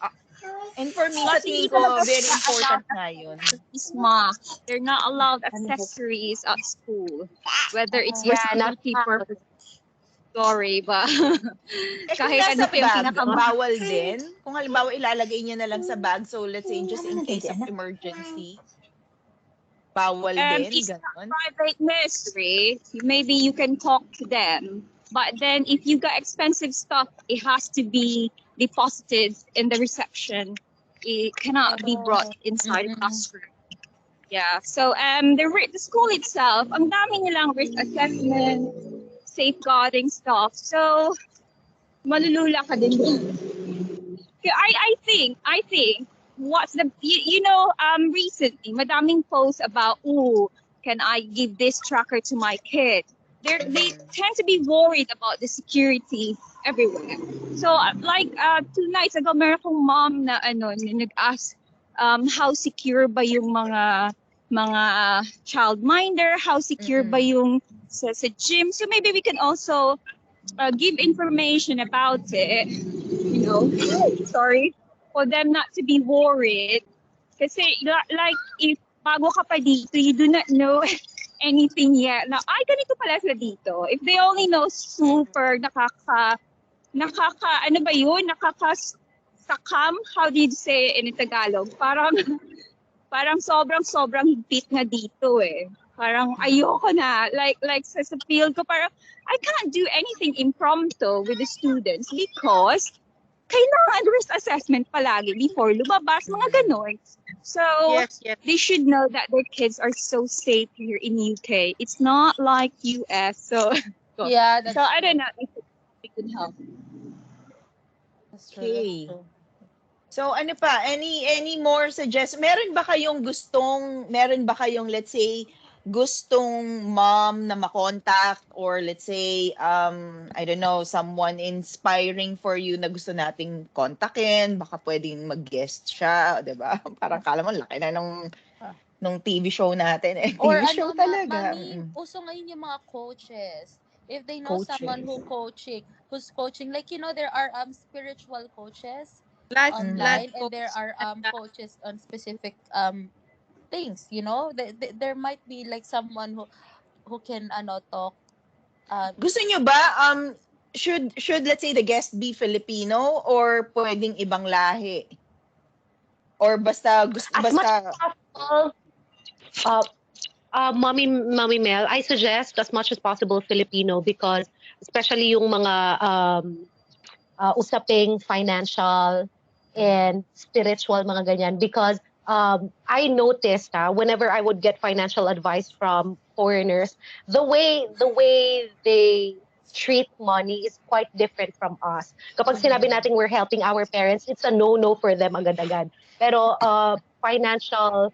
And for me, sa tingin ko, very important nga yun. Isma, they're not allowed accessories at school, whether it's for security purposes. Sorry, but Kahit nasa bag, bawal din. Kung halimbawa ilalagay niya na lang sa bag, so let's say just in case of emergency, bawal din. It's Ganon. private nursery, maybe you can talk to them. But then if you got expensive stuff, it has to be deposited in the reception. It cannot be brought inside the classroom. Yeah. So the school itself, ang dami nilang risk assessment, safeguarding stuff. So malulula ka din dun. I think what's the recently madaming posts about can I give this tracker to my kid? They tend to be worried about the security everywhere. So like 2 nights ago, meron akong mom na nag-ask how secure ba yung mga childminder, how secure ba yung sa gym. So maybe we can also give information about it, sorry, for them not to be worried. Kasi like if bago ka pa dito, you do not know anything yet. Now, ganito pala sila dito. If they only know super nakakasakam, how do you say it in Tagalog? Parang sobrang higpit na dito eh. Parang ayoko na. Like sa field ko, parang I can't do anything impromptu with the students because kailangan risk assessment palagi before lumabas, mga ganon. So, Yes. they should know that their kids are so safe here in UK. It's not like US. So, Yeah, that's so I don't know if it could help. That's true. Okay. That's true. So ano pa? Any more suggestions? Meron ba kayong let's say gustong mom na makontak or let's say I don't know, someone inspiring for you na gusto nating kontakin, baka pwedeng mag-guest siya, 'di ba? Parang kala mo laki na nung TV show natin eh. Or TV show talaga. mami, uso ngayon yung mga coaches. If they know someone who's coaching, like there are spiritual coaches online, and there are coaches on specific things. There might be like someone who can talk. Gusto nyo ba should let's say the guest be Filipino or pwedeng ibang lahi? Or basta As much as possible, Mommy Mel, I suggest as much as possible Filipino because especially yung mga usaping financial and spiritual mga ganyan because I noticed whenever I would get financial advice from foreigners, the way they treat money is quite different from us. Kapag sinabi natin we're helping our parents, it's a no-no for them agad-agad. Pero financial,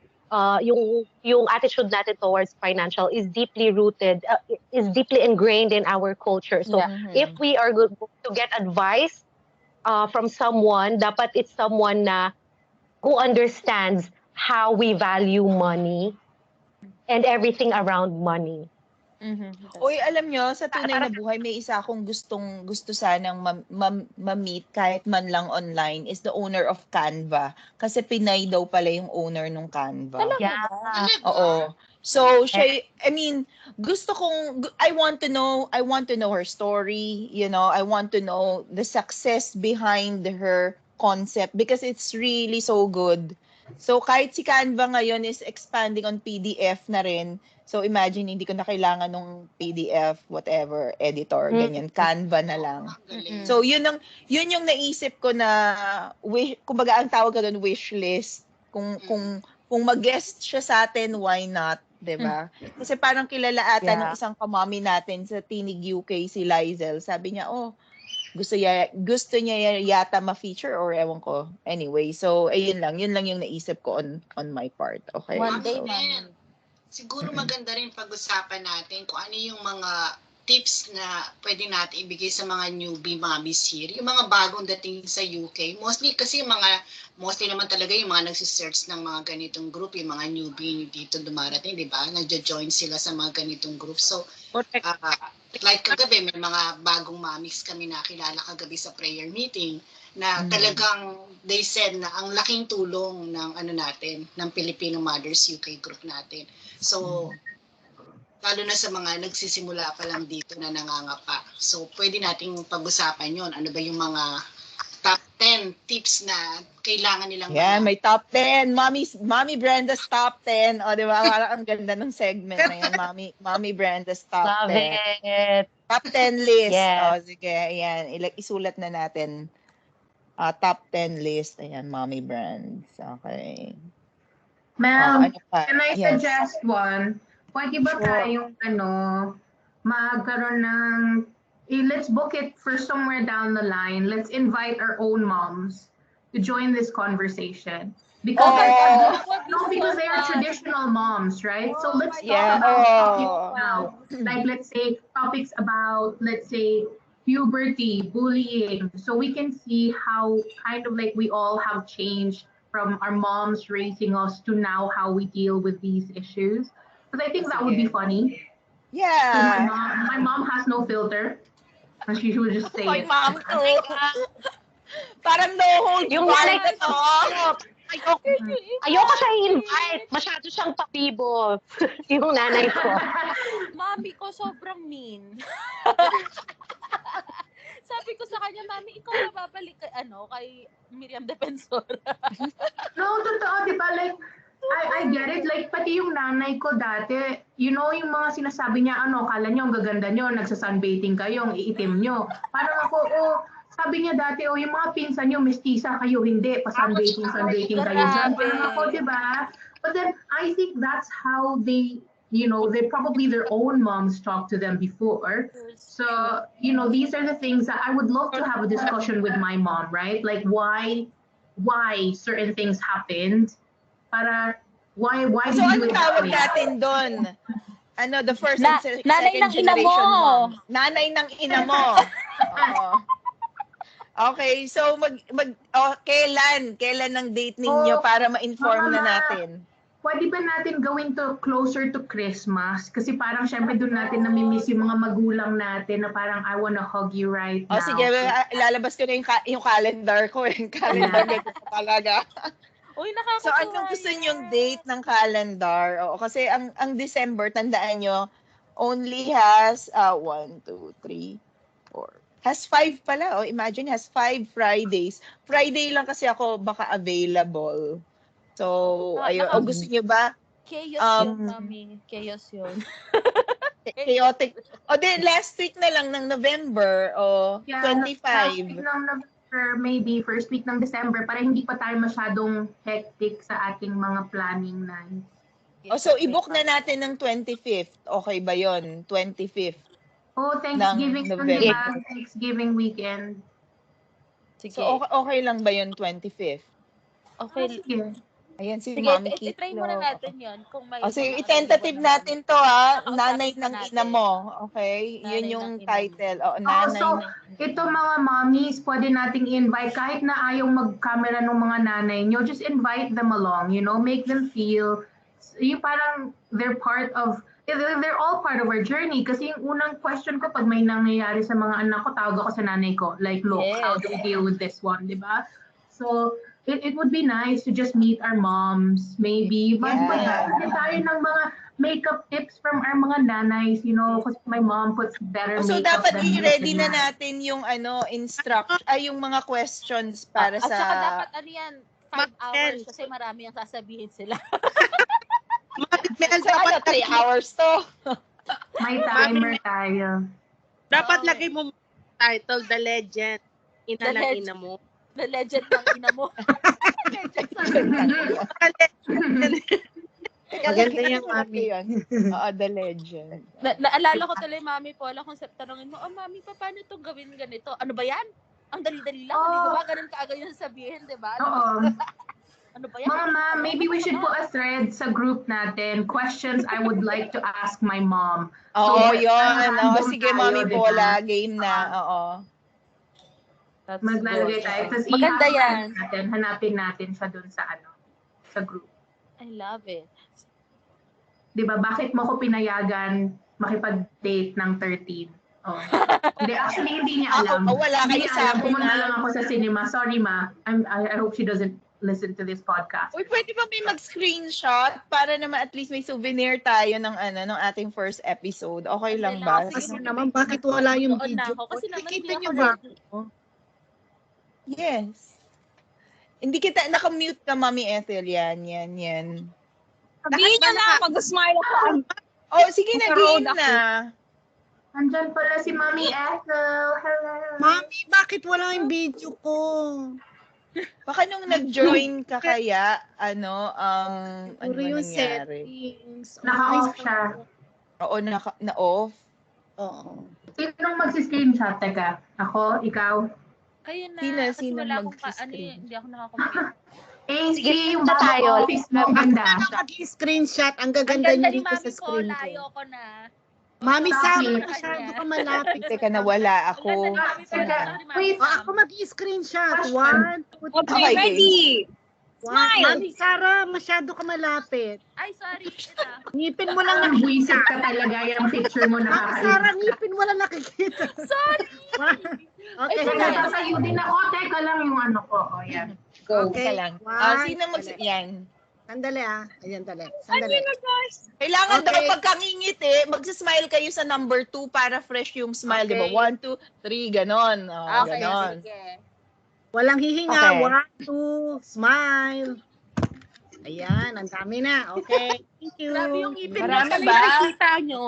yung attitude natin towards financial is deeply rooted, is deeply ingrained in our culture. So if we are going to get advice from someone, dapat it's someone na who understands how we value money and everything around money. Uy, alam nyo, sa tunay na buhay, may isa akong gusto sanang ma-meet kahit man lang online is the owner of Canva. Kasi Pinay daw pala yung owner ng Canva. Yeah. Oo. So, siya, I mean, I want to know her story, you know, I want to know the success behind her concept because it's really so good. So, kahit si Canva ngayon is expanding on PDF na rin. So, imagine, hindi ko na kailangan ng PDF, whatever, editor, ganyan. Canva na lang. So, yun yung naisip ko na, kumbaga, ang tawag ko doon, wish list. Kung mag-guest siya sa atin, why not? Diba? Kasi parang kilala ata ng isang kamami natin sa Tinig UK, si Lizel. Sabi niya, gusto niya yata ma-feature or ewan ko. Anyway, so, yun lang yung naisip ko on my part. Okay? One day, Ma'am. Siguro maganda rin pag-usapan natin kung ano yung mga tips na pwede natin ibigay sa mga newbie mommies here. Yung mga bagong dating sa UK. Mostly naman talaga yung mga nagsisearch ng mga ganitong group, yung mga newbie dito dumarating, di ba? Nagjo-join sila sa mga ganitong group. So, like kagabi, may mga bagong mommies kami nakilala kagabi sa prayer meeting na talagang they said na ang laking tulong ng ng Filipino Mothers UK group natin. So, lalo na sa mga nagsisimula pa lang dito na nangangapa. So, pwede nating pag-usapan yon. Ano ba yung mga top 10 tips na kailangan nilang may top 10. Mommy Brenda's top 10. O, di ba? Parang ang ganda ng segment na yan. Mommy Brenda's top 10. Love it. Top 10 list. Yes. O, sige. Ayan. Isulat na natin. Top 10 list. Ayan, Mommy Brands. Okay. Mel, Ano pa? can I Yes. suggest one? Pwede ba tayong magkaroon ng, let's book it for somewhere down the line. Let's invite our own moms to join this conversation. Because because they are traditional moms, right? So let's talk about topics now. Like let's say topics about, let's say, puberty, bullying. So we can see how kind of like we all have changed from our moms raising us to now how we deal with these issues. Because I think that would be funny. Yeah. So my mom has no filter. And she would just say My it. mom too. Parang no hold Yung barred nanay na to. Ayoko siya i-invite. Masyado siyang papibo. Yung nanay ko. Mami ko sobrang mean. Sabi ko sa kanya, Mami, ikaw na babalik kay Miriam Defensora. No, totoo, di ba? Like, I get it. Like, pati yung nanay ko dati, you know, yung mga sinasabi niya, kala niyo, ang gaganda niyo, nagsa-sunbathing kayo, ang iitim niyo. Parang ako, sabi niya dati, yung mga pinsan niyo, mestiza kayo, hindi, pa-sunbathing kayo dyan. Parang ako, di ba? But then, I think that's how they probably their own moms talked to them before. So, these are the things that I would love to have a discussion with my mom, right? Like why certain things happened. Para, why So, did you do ano it that tawag way? natin doon? The first and nanay second ng ina generation mo. mom. Nanay ng ina mo. Oo. Okay, so kailan ang date ninyo para ma-inform na natin? Pwede ba natin gawin to closer to Christmas? Kasi parang syempre doon natin namimiss yung mga magulang natin na parang I wanna hug you right now. Sige, ilalabas ko na yung calendar ko. Yung calendar ko talaga. Uy, nakakatuwa. So, anong gusto niyong date ng calendar? Oo, kasi ang December, tandaan nyo, only has 1, 2, 3, 4. Has 5 pala. Imagine, has 5 Fridays. Friday lang kasi ako baka available. So, gusto niyo ba? Chaos yun, Mami. Chaos yun. Chaotic. Then last week na lang ng November, 25. Last week ng November, maybe first week ng December, para hindi pa tayo masyadong hectic sa ating mga planning na. So i-book na natin ng 25th. Okay ba yon? 25th. Thanksgiving Sunday ba? Thanksgiving weekend. Sige. So okay lang ba yon 25th? Okay. Sige. Ayan, si Sige, Mami try muna natin yun. Kung may sige, i-tentative natin to Nanay ng ina mo. Okay? Nanay Yun yung ng ina title. Nanay so, ito mga mommies, pwede nating invite. Kahit na ayaw mag-camera ng mga nanay nyo, just invite them along, make them feel, yung parang they're part of they're all part of our journey. Kasi yung unang question ko, pag may nangyayari sa mga anak ko, tawag ako sa nanay ko. Like, look, how do we deal with this one, di ba? So, it would be nice to just meet our moms, maybe. Mag-pagkain tayo ng mga makeup tips from our mga nanays, you know, because my mom puts better So makeup dapat than me. i-ready na natin yung yung mga questions para At sa saka dapat ano yan, 5 hours kasi marami ang sasabihin sila. Mel, So ano, 3 hours to. May timer tayo. Dapat Oo. lagay mo title, The Legend. Ina The ng Legend. ina mo. The legend ng ina mo. Maganda yung mami yun. Oo, The Legend. Naalala ko tuloy, Mami Paula, kung tanongin mo, Mami, paano itong gawin ganito? Ano ba yan? Ang dali-dali lang, hindi ba? Ganun kaagad yung sabihin, di ba? Oo. Ano ba yan? Mama, maybe we should put a thread sa group natin. Questions I would like to ask my mom. Oo, So, yun. Oo, random sige, tayo, Mami di ba? Paula, game na. Oo. That's Maglalagay good. tayo. Tapos Maganda i-hanapin yan. natin, hanapin natin siya dun sa sa group. I love it. Di ba, bakit mo ko pinayagan makipag-date ng 13? Oh. Hindi, actually, hindi niya alam. Wala Hindi kayo niya sa alam. akin, Pumunta ha? lang ako sa cinema. Sorry, ma. I hope she doesn't listen to this podcast. Uy, pwede ba may mag-screenshot para naman at least may souvenir tayo ng ng ating first episode? Okay lang ba? Kasi naman, bakit wala yung Doon na video? ako. Kasi naman Nakikita hindi niyo ako ba? ready. Yes. Hindi kita, naka-mute ka, Mami Ethel. Yan. Sabihin nyo na, mag-smile ako. Oh, sige na, Naka-road game na. Andyan pala si Mami Ethel. Hello. Mami, bakit wala yung video ko? Baka nung nag-join ka kaya, ano Puro ba yung nangyari? settings. Naka-off siya. Oo, na-off. Oo. Sinong mag-screenshot? Teka, ako, ikaw? Ayun na. Sino Kasi wala akong mag-screen? hindi ako nakakompute. AC, yung punta bago tayo. office mo, ganda. Mag-screenshot. Ang Ang gaganda ganda niyo ni dito sa Mami screen Paula. ko. Ayoko na. Mami Bakit? Sam, masyado ka malapit. Teka, nawala ako. Ang ganda ni Mami Paula. Teka, Tsaka ni Mami wait. O, Sam. ako mag-screenshot. Question. 1, 2, 3. Okay, ready. Smile. Mami Sarah, masyado ka malapit. Ay, sorry. Ina. Ngipin mo lang Ang nakikita. buisit ka talaga. Yung picture mo Mami Sarah, nakakainis. ngipin mo lang nakikita. Sorry. Okay, Teka, sige. tatayo din ako. Teka lang yung ano ko. O, yan. Go. Okay. lang. One, Sino yan? Sandali Ayan, dali. Sandali. Kailangan daw Okay. pagkangingiti, magsismile kayo sa number 2 para fresh yung smile, di ba? Okay. 1, 2, 3, ganon. Okay, Ganon. sige. Walang hihinga. Okay. 1, 2, smile. Ayan, ang dami na. Okay. Thank you. Grabe yung ipin mo. Marami Pala ba? yung nakita nyo.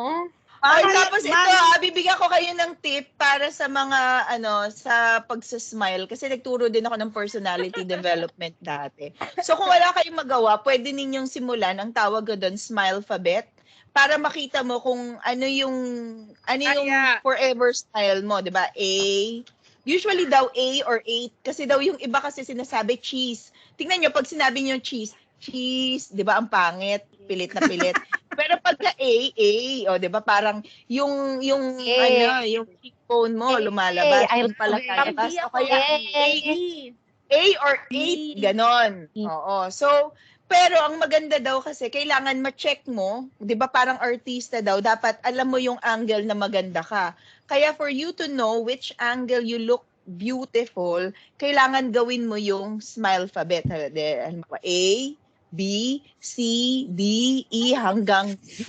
Ay, Mami, tapos ito, Mami. bibigyan ko kayo ng tip para sa mga, sa pagsasmile. Kasi nagturo din ako ng personality development dati. So kung wala kayong magawa, pwede ninyong simulan, ang tawag ko doon, smilefabet, para makita mo kung ano yung forever style mo, di ba? A, usually daw A or 8, kasi daw yung iba kasi sinasabi cheese. Tingnan nyo, pag sinabi nyo cheese, di ba ang pangit, pilit na pilit. Pero pagka A, o di ba parang yung yung cheekbone mo lumalabas, Ay, yung pala lalabas. O kaya A or 8, ganon. Oo. So, pero ang maganda daw kasi kailangan ma-check mo, 'di ba parang artista daw, dapat alam mo yung angle na maganda ka. Kaya for you to know which angle you look beautiful, kailangan gawin mo yung smilefabet. Halimbawa, A, B, C, D, E hanggang Z.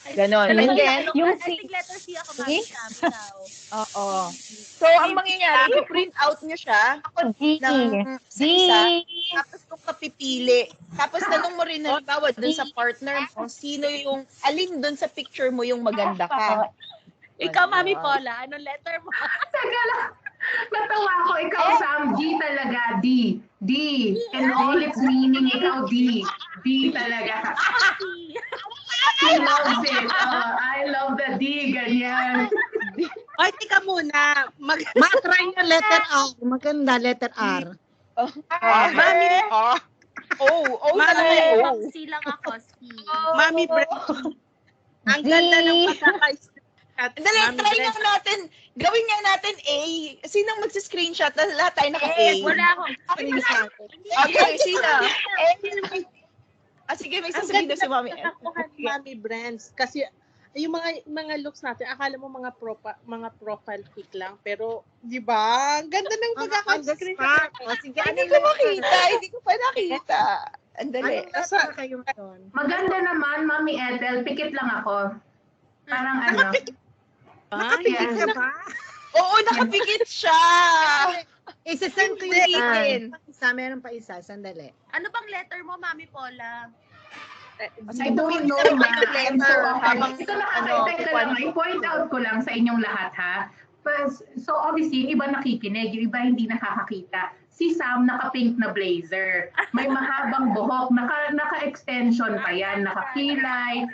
Ganon. And then, yung Big letter C ako, Mami Sam. Ikaw. oo. So, ang mangyayari, i-print out nyo siya ako, G. ng isa, tapos kung kapipili. Tapos tanong mo rin, halimbawa, dun sa partner mo, sino yung, alin dun sa picture mo yung maganda ka. Ikaw, Mami Paula. Anong letter mo? Teka lang. Natawa ko. Ikaw, Sam. D talaga. D. D. And all its meaning, ikaw D. D talaga. She loves it. I love the D. Ganyan. Ay, tika muna. Ma-try yung letter R. Maganda, letter R. Mami, talaga. C lang ako. C. Mami Brent. Ang ganda ng pagkaka-screenshot. Dali, try nga natin. Gawin nga natin A. Sinong magsa-screenshot? Lahat tayo naka-A. Wala akong Screenshot. Okay, sino? Sige, may sasabihin daw si Mami. Mami Brands. Kasi yung mga looks natin, akala mo mga profile pic lang, pero 'di ba? Ang ganda ng pagkaka-screenshot. Sige, Hindi ko makita. Hindi ko pa nakita. Andali. Anong nasa kayo doon? Maganda naman, Mami Ethel. Pikit lang ako. Parang ano. Nakapikit ka ba? Oo, nakapikit siya. Isa-send ko Hindi. yung meron pa isa. Sandali. Ano bang letter mo, Mami Paula? I don't know, ma. I'm so habang Ito i-point out ko lang sa inyong lahat, ha? So obviously, yung iba nakikinig, yung iba hindi nakakakita. Si Sam naka-pink na blazer. May mahabang buhok, naka-extension pa yan, naka-kilay,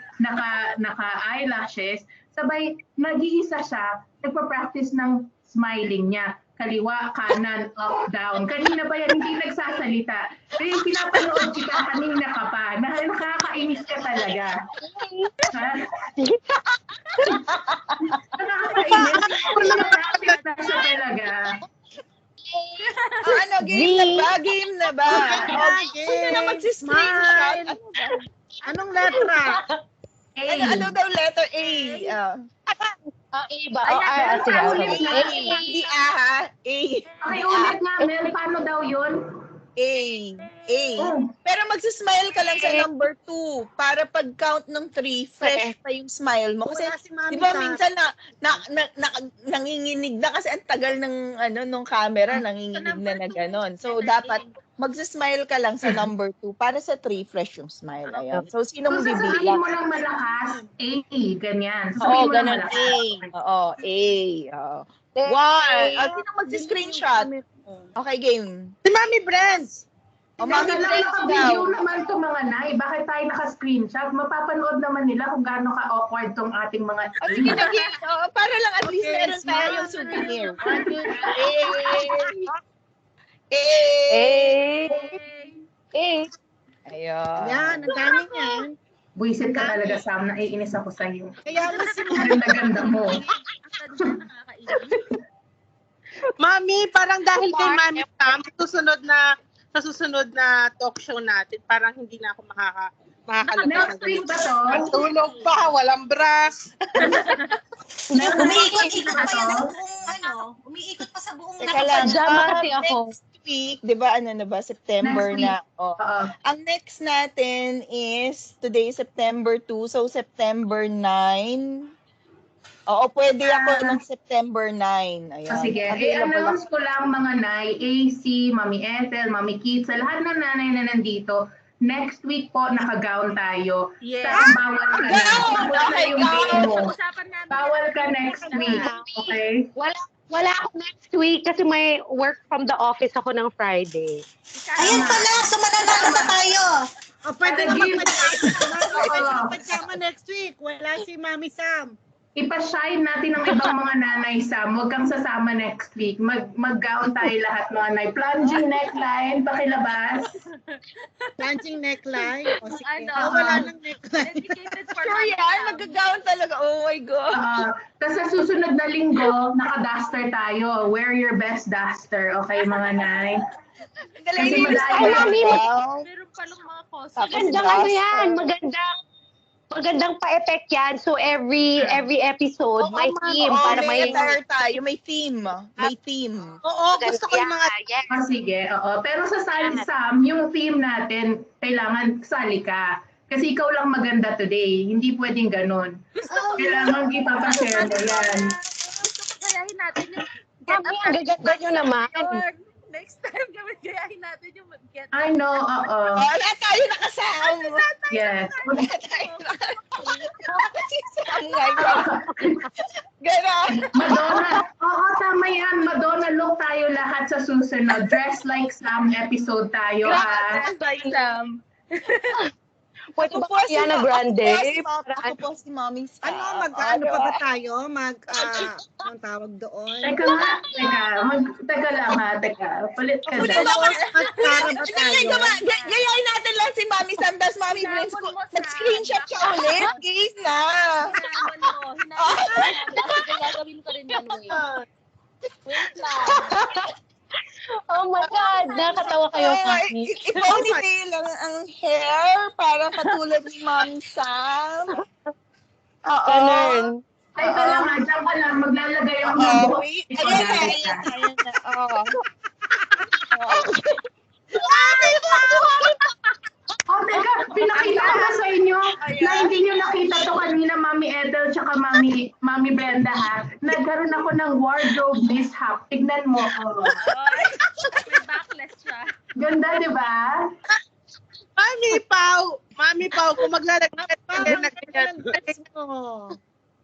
naka-eyelashes. Sabay, nag-iisa siya, nagpa-practice ng smiling niya. Kaliwa, kanan, up, down. Kanina pa yan, hindi nagsasalita. Pero yung pinapanood kita, kanina ka pa. Nakakainis ka talaga. Ha? Nakakainis. Nakakainis na siya talaga. Ano, game na ba? Sino na magsiscreenshot? Ano ba? Anong letra? A. Ano daw letter A? A ba? Ayan, Sige. ulit na. Hindi A ha? A. Okay, ulit nga, Mel. Paano daw yun? A. Pero magsismile ka lang sa number 2 para pag-count ng 3, fresh pa yung smile mo. Kasi, Wala si Mami di ba Sam. minsan nanginginig na kasi ang tagal ng nung camera, nanginginig na gano'n. So, dapat magsismile ka lang sa number 2 para sa 3, fresh yung smile. Ayan. So, sino mo Sasabihin bibilang? mo lang malakas, A, ganyan. Oo, Sasabihin mo lang ganun. malakas. A. Oo, A. Oo. Why? Sino mag-screenshot? Okay, game. Si Mami Brands. O, Mami Teka lang, Brains daw. naka-video naman to mga nay. Bakit tayo naka-screenshot? Mapapanood naman nila kung gaano ka-awkward tong ating mga O, sige na, game. Para lang at least meron tayong souvenir. Ayun. Yan, ang dami niyan. Buisit ka talaga, Sam. Naiinis ako sa'yo. Kaya nga si Ganda-ganda mo. Mami, parang dahil kay Mami Sam, sa susunod na talk show natin, parang hindi na ako makakalabas. Next week ba to? Matulog pa, walang bra. Umiikot-ikot pa yan umiikot pa sa buong Teka lang. Kasi ako. Next week, di ba, September Next week. na. Oh. Ang next natin is, today September 2, so September 9. Oo, pwede ako ng September 9. Ayan. Sige, Available i-announce ko lang mga nay, AC, Mami Ethel, Mami Kitsa, lahat ng nanay na nandito. Next week po, naka-gown tayo. Yes. Pero bawal ka na. Gown! Tapos na yung Okay, game mo. Usapan namin. Bawal ka next week. Okay? Wala ako next week kasi may work from the office ako ng Friday. Ayan pala, so mananalo na tayo. O, pwede Para naman give- pagkama next week. Wala si Mami Sam. Ipa-shine natin ang ibang mga nanay, Sam. Huwag kang sasama next week. Mag-gown tayo lahat mga nay. Plunging neckline, pakilabas. Planching neckline. O, sige. Ano? Wala nang neckline. Dedicated for Sure Mami yan, Sam. mag-gown talaga. Oh my God. Tapos sa susunod na linggo, naka-duster tayo. Wear your best duster. Okay, mga nay? Galing Kasi yung madaya. Meron palang mga costume. Tapos Magandang ano yan, magandang pa-effect yan. So every episode may theme para may may attire tayo. May theme. May theme. Oo, gusto ko yung mga yes. Sige, oo. Pero sa Sam, yung theme natin, kailangan sali ka. Kasi ikaw lang maganda today. Hindi pwedeng ganun. Kailangan ipapashare mo yan. Gayahin natin yung Mami, ang gaganda nyo naman. next time gayahin natin yung get up. I know, oo. Wala tayo nakasama. Yes. Wala tayo nakasama. Gano'n. Madonna. Oo, tama yan. Madonna look tayo lahat sa susunod. Dress like Sam episode tayo, ha? Like Sam. Pwede ba Ariana Grande? Ako po si Mommy Sam. Mag-ano pa ba tayo? Anong tawag doon? Teka nga, teka lang ha, teka. Palit ka dyan. Magkara ba tayo? Gayahin natin lang si Mommy Sam, tapos Mommy Brains ko. Nag-screenshot siya ulit. Guys na. Gagawin ko rin yan, wait lang. Oh my God, nakatawa kayo, Mami. I-ponytail lang ang hair para katulad ni Mommy Sam. Ganun. Teka lang, dyan ka lang. Maglalagay ako ng buhok. Wait. Ayan na. Oo. Oh, teka, pinakita ko na sa inyo na hindi nyo nakita to kanina, Mami Ethel tsaka Mami Brenda, ha? Nagkaroon ako ng wardrobe mishap. Tignan mo. Oh. May backless siya. Ganda, di ba? Mami Pau, kung maglalagay ka na ganyan,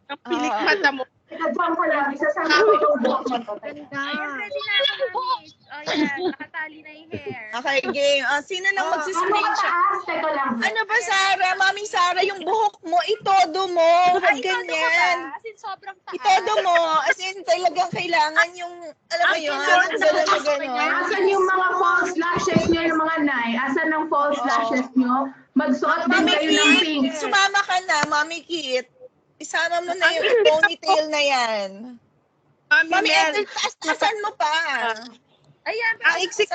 ang pilik mata mo. Teka, dyan ko lang. Isasama ko itong buhok mo to. Ganda. Ready na ako, Mami. Oh, yan. Nakatali na yung hair. Okay, game. Sino nang Ano magsiscreenshot? mataas? Teka lang. Ano ba, Sarah? Mami Sarah, yung buhok mo, itodo mo. Huwag ganyan. As in, sobrang taas. Itodo mo. As in, talagang kailangan yung, alam mo yun, gano'n. Asan yung mga false lashes nyo, yung mga nay? Asan ang false lashes nyo? Magsuot din Mami kayo ng pink. Kit, sumama ka na, Mami Kit. Isama mo na yung ponytail na yan. Mami Ethel, taas-taasan mo pa. Ayan, Ang iksi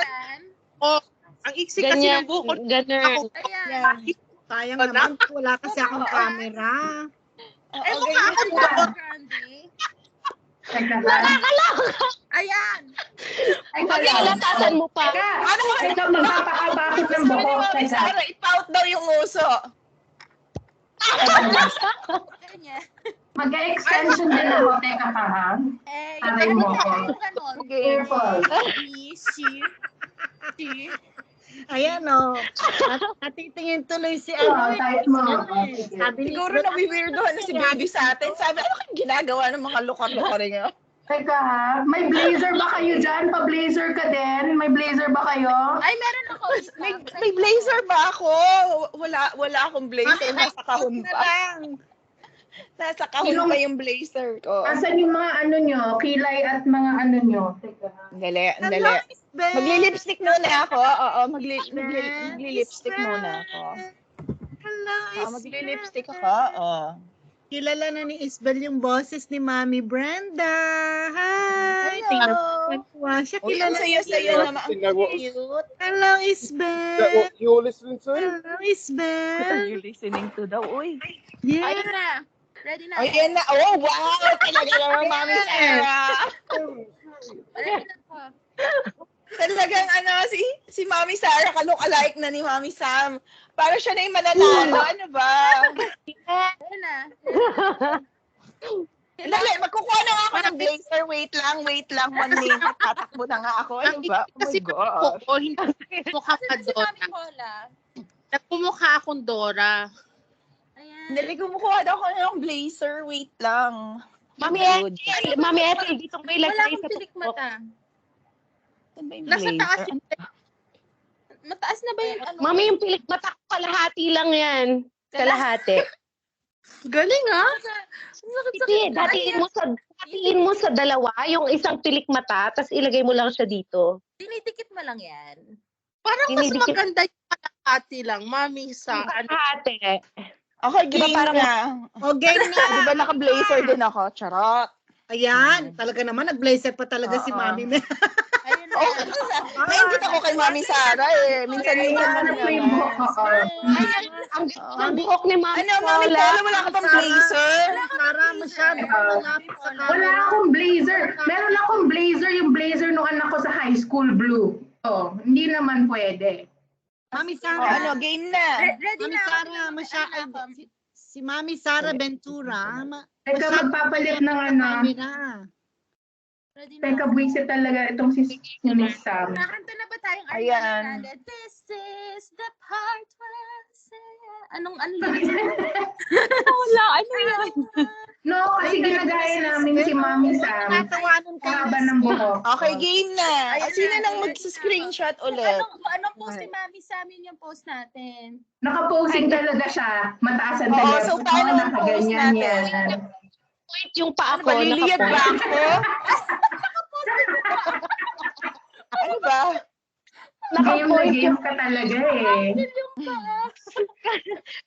ang iksi kasi ng buko. Ganun. Ayan. Sayang naman, wala kasi akong camera. Ay, mukha ka ba, Grande? Teka lang. Ayan. Pag-alatasan mo pa. Teka, magpapakabakit ng buhok. Mami Teka. Sarah, ipout daw yung uso. Ganyan. Mag-extension din ako. Teka pa, ha? Aray mo ko. Careful. Ayan o. Natitingin tuloy si Tight mo. Sabi ni Siguro nabiwirdohan na si baby sa atin. Sabi, ano kayong ginagawa ng mga lukar-lukar niyo? Teka, ha? May blazer ba kayo dyan? Pa-blazer ka din? May blazer ba kayo? Ay, meron ako. May blazer ba ako? Wala akong blazer. Nasa kahon pa. Nasa kahon pa yung blazer ko. Asan yung mga ano nyo? Kilay at mga ano nyo? Teka. Dali. Magli-lipstick muna ako. Oo, magli-lipstick muna ako. Hello, Magli-lipstick ako. Oo. Kilala na ni Isbel yung boses ni Mami Brenda. Hi! Tingnan mo siya. Uy, Kilala ang saya-saya naman. Ang cute. Hello, Isbel. You listening to? Hello, Isbel. You listening to daw, uy. Yeah. Ayun na. Ready na. Ayan na. Oh, wow! Talaga naman, Mami Sarah. Ready na po. Talagang si Mami Sarah, kalok-alike na ni Mami Sam. Para siya na yung mananalo. Ano ba? Ayun na. Dali, magkukuha na nga ako ng blazer. Wait lang. 1 minute. Tatakbo na nga ako. Ano ba? Oh my God. Ako, hindi mukha ka Si Dora. Mami Cola. Nagpumukha akong Dora. Ayan. Dali, kumukuha daw ako ng blazer. Wait lang. Mami Ethel, dito may Wala lagay akong sa pilik mata. Saan ba yung Nasa blazer? taas yung mataas na ba yung ano? Mami, yung pilik mata ko, kalahati lang yan. Kalahati. Galing ha? Hindi, datiin mo sa dalawa, yung isang pilik mata, tapos ilagay mo lang siya dito. Dinidikit mo lang yan. Parang mas Dinidikit- maganda yung kalahati lang, Mami, sa ano. Kalahati. Okay, Diba game parang- na. O, game na. Di ba naka-blazer din ako? Charot. Ayan, talaga naman, nag-blazer pa talaga si Oo. Mami Mel. Ayun na. Oh, nainggit ako kay Mami Sarah eh. Minsan Ayan, lang ano yung naman. buhok ko? Ang buhok ni Mami Mami Cola. Cola, wala ka pang blazer? Para masyado malapit sa Wala camera. akong blazer. Meron akong blazer, yung blazer nung anak ko sa high school, blue. Oh, hindi naman pwede. Mami O Sarah. game na. Ready Mami na. Sarah, si Mami Sarah Ventura. Teka, magpapalit ng ano. Camera. Ready na. Teka, buwisit talaga itong si Miss Sam. Nakanta na ba tayong Ayan. Ariana Grande? This is the part where I say... Anong lyrics? Wala, ano yan? No, kasi ginagaya namin si Mami Sam. Natawanan ka. Haba ng buhok. Okay, game na. Ayan Sino na. nang mag-screenshot ulit? Anong post ni Mami Sam? Yun yung post natin. Nakaposing talaga siya. Mataas ang Oo, telepono. so paano ang post Nakaganyan natin? yan. Point yung paa ko. Maliliyad ba ako? Ano ba? Game na game ka talaga eh.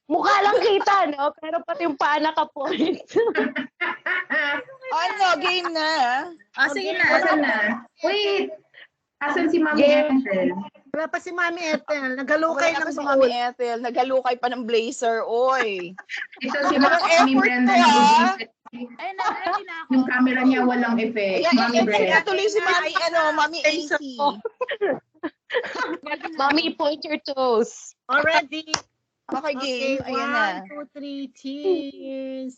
Mukha lang kita, no? Pero pati yung paa naka-point. Ano, game na. Sige na. Asan na? Wait! Asan si Mami Game. Ethel? Wala pa si Mami Ethel. Nagalukay Wala ng pa si baul. Mami Ethel. Nagalukay pa ng blazer. Oy. Ito si Walang Mami effort Brenda ko, nag-isip. Ay, ready na ako. Yung camera niya walang effect. Ayan, Mami Brenda. tuloy si Mami, Mami AC. Mommy, point your toes. Already. Okay, game. Okay, Ayan na. 1, 2, 3, cheers.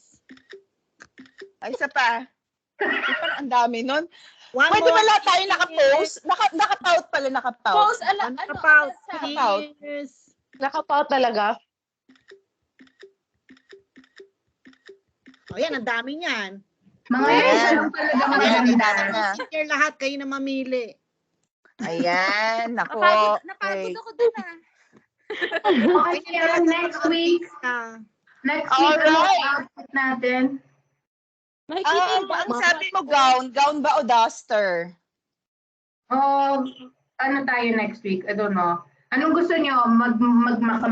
Ay, isa pa. Ay, parang ang dami nun. One Pwede more. wala tayo naka-post? Naka-pout pala, naka-pout. Post, Nakapout. Nakapout. Cheers. Nakapout talaga. O yan, ang dami niyan. Mga Ayan. isa lang talaga Ayan, maganda. ayan na. Share lahat kayo na mamili. Ayan, nako. Napagod Okay. ako dun ah. Okay, pero next week, next week, ano Alright. ang outfit natin? Makikita yung Ang sabi mo, gown ba o duster? Oh, ano tayo next week? I don't know. Anong gusto nyo?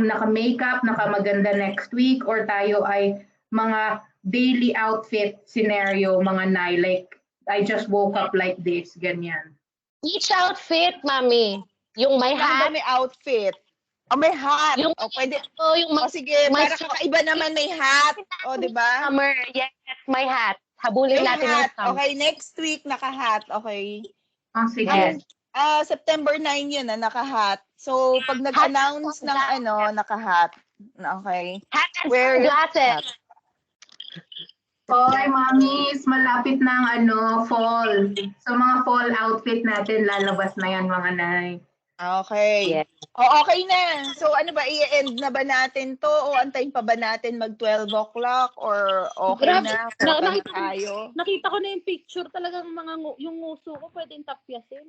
Naka-makeup, naka-maganda next week, or tayo ay mga daily outfit scenario, mga like, I just woke up like this, ganyan. Each outfit, Mami. Yung may Ano ba hat. may outfit? O may hat. Yung, O pwede. yung O sige, may para kakaiba naman may hat. O, di ba? summer. Yes, may hat. Habulin May natin yung hat. summer. Okay, next week naka-hat. Okay. Oh, sige. Yes. September 9 yun na naka-hat. So, pag nag-announce ng naka-hat. Okay. Hat and Where- sunglasses. Hoy, mommies, malapit ng fall. So, mga fall outfit natin, lalabas na yan, mga nay. Okay. Yes. O, okay na. So, ano ba, i-end na ba natin to? O antayin pa ba natin mag 12 o'clock? Or okay Grabe. na? Na- Kota na nakita ko- tayo? Nakita ko na yung picture talagang yung nguso ko pwedeng tapyasin.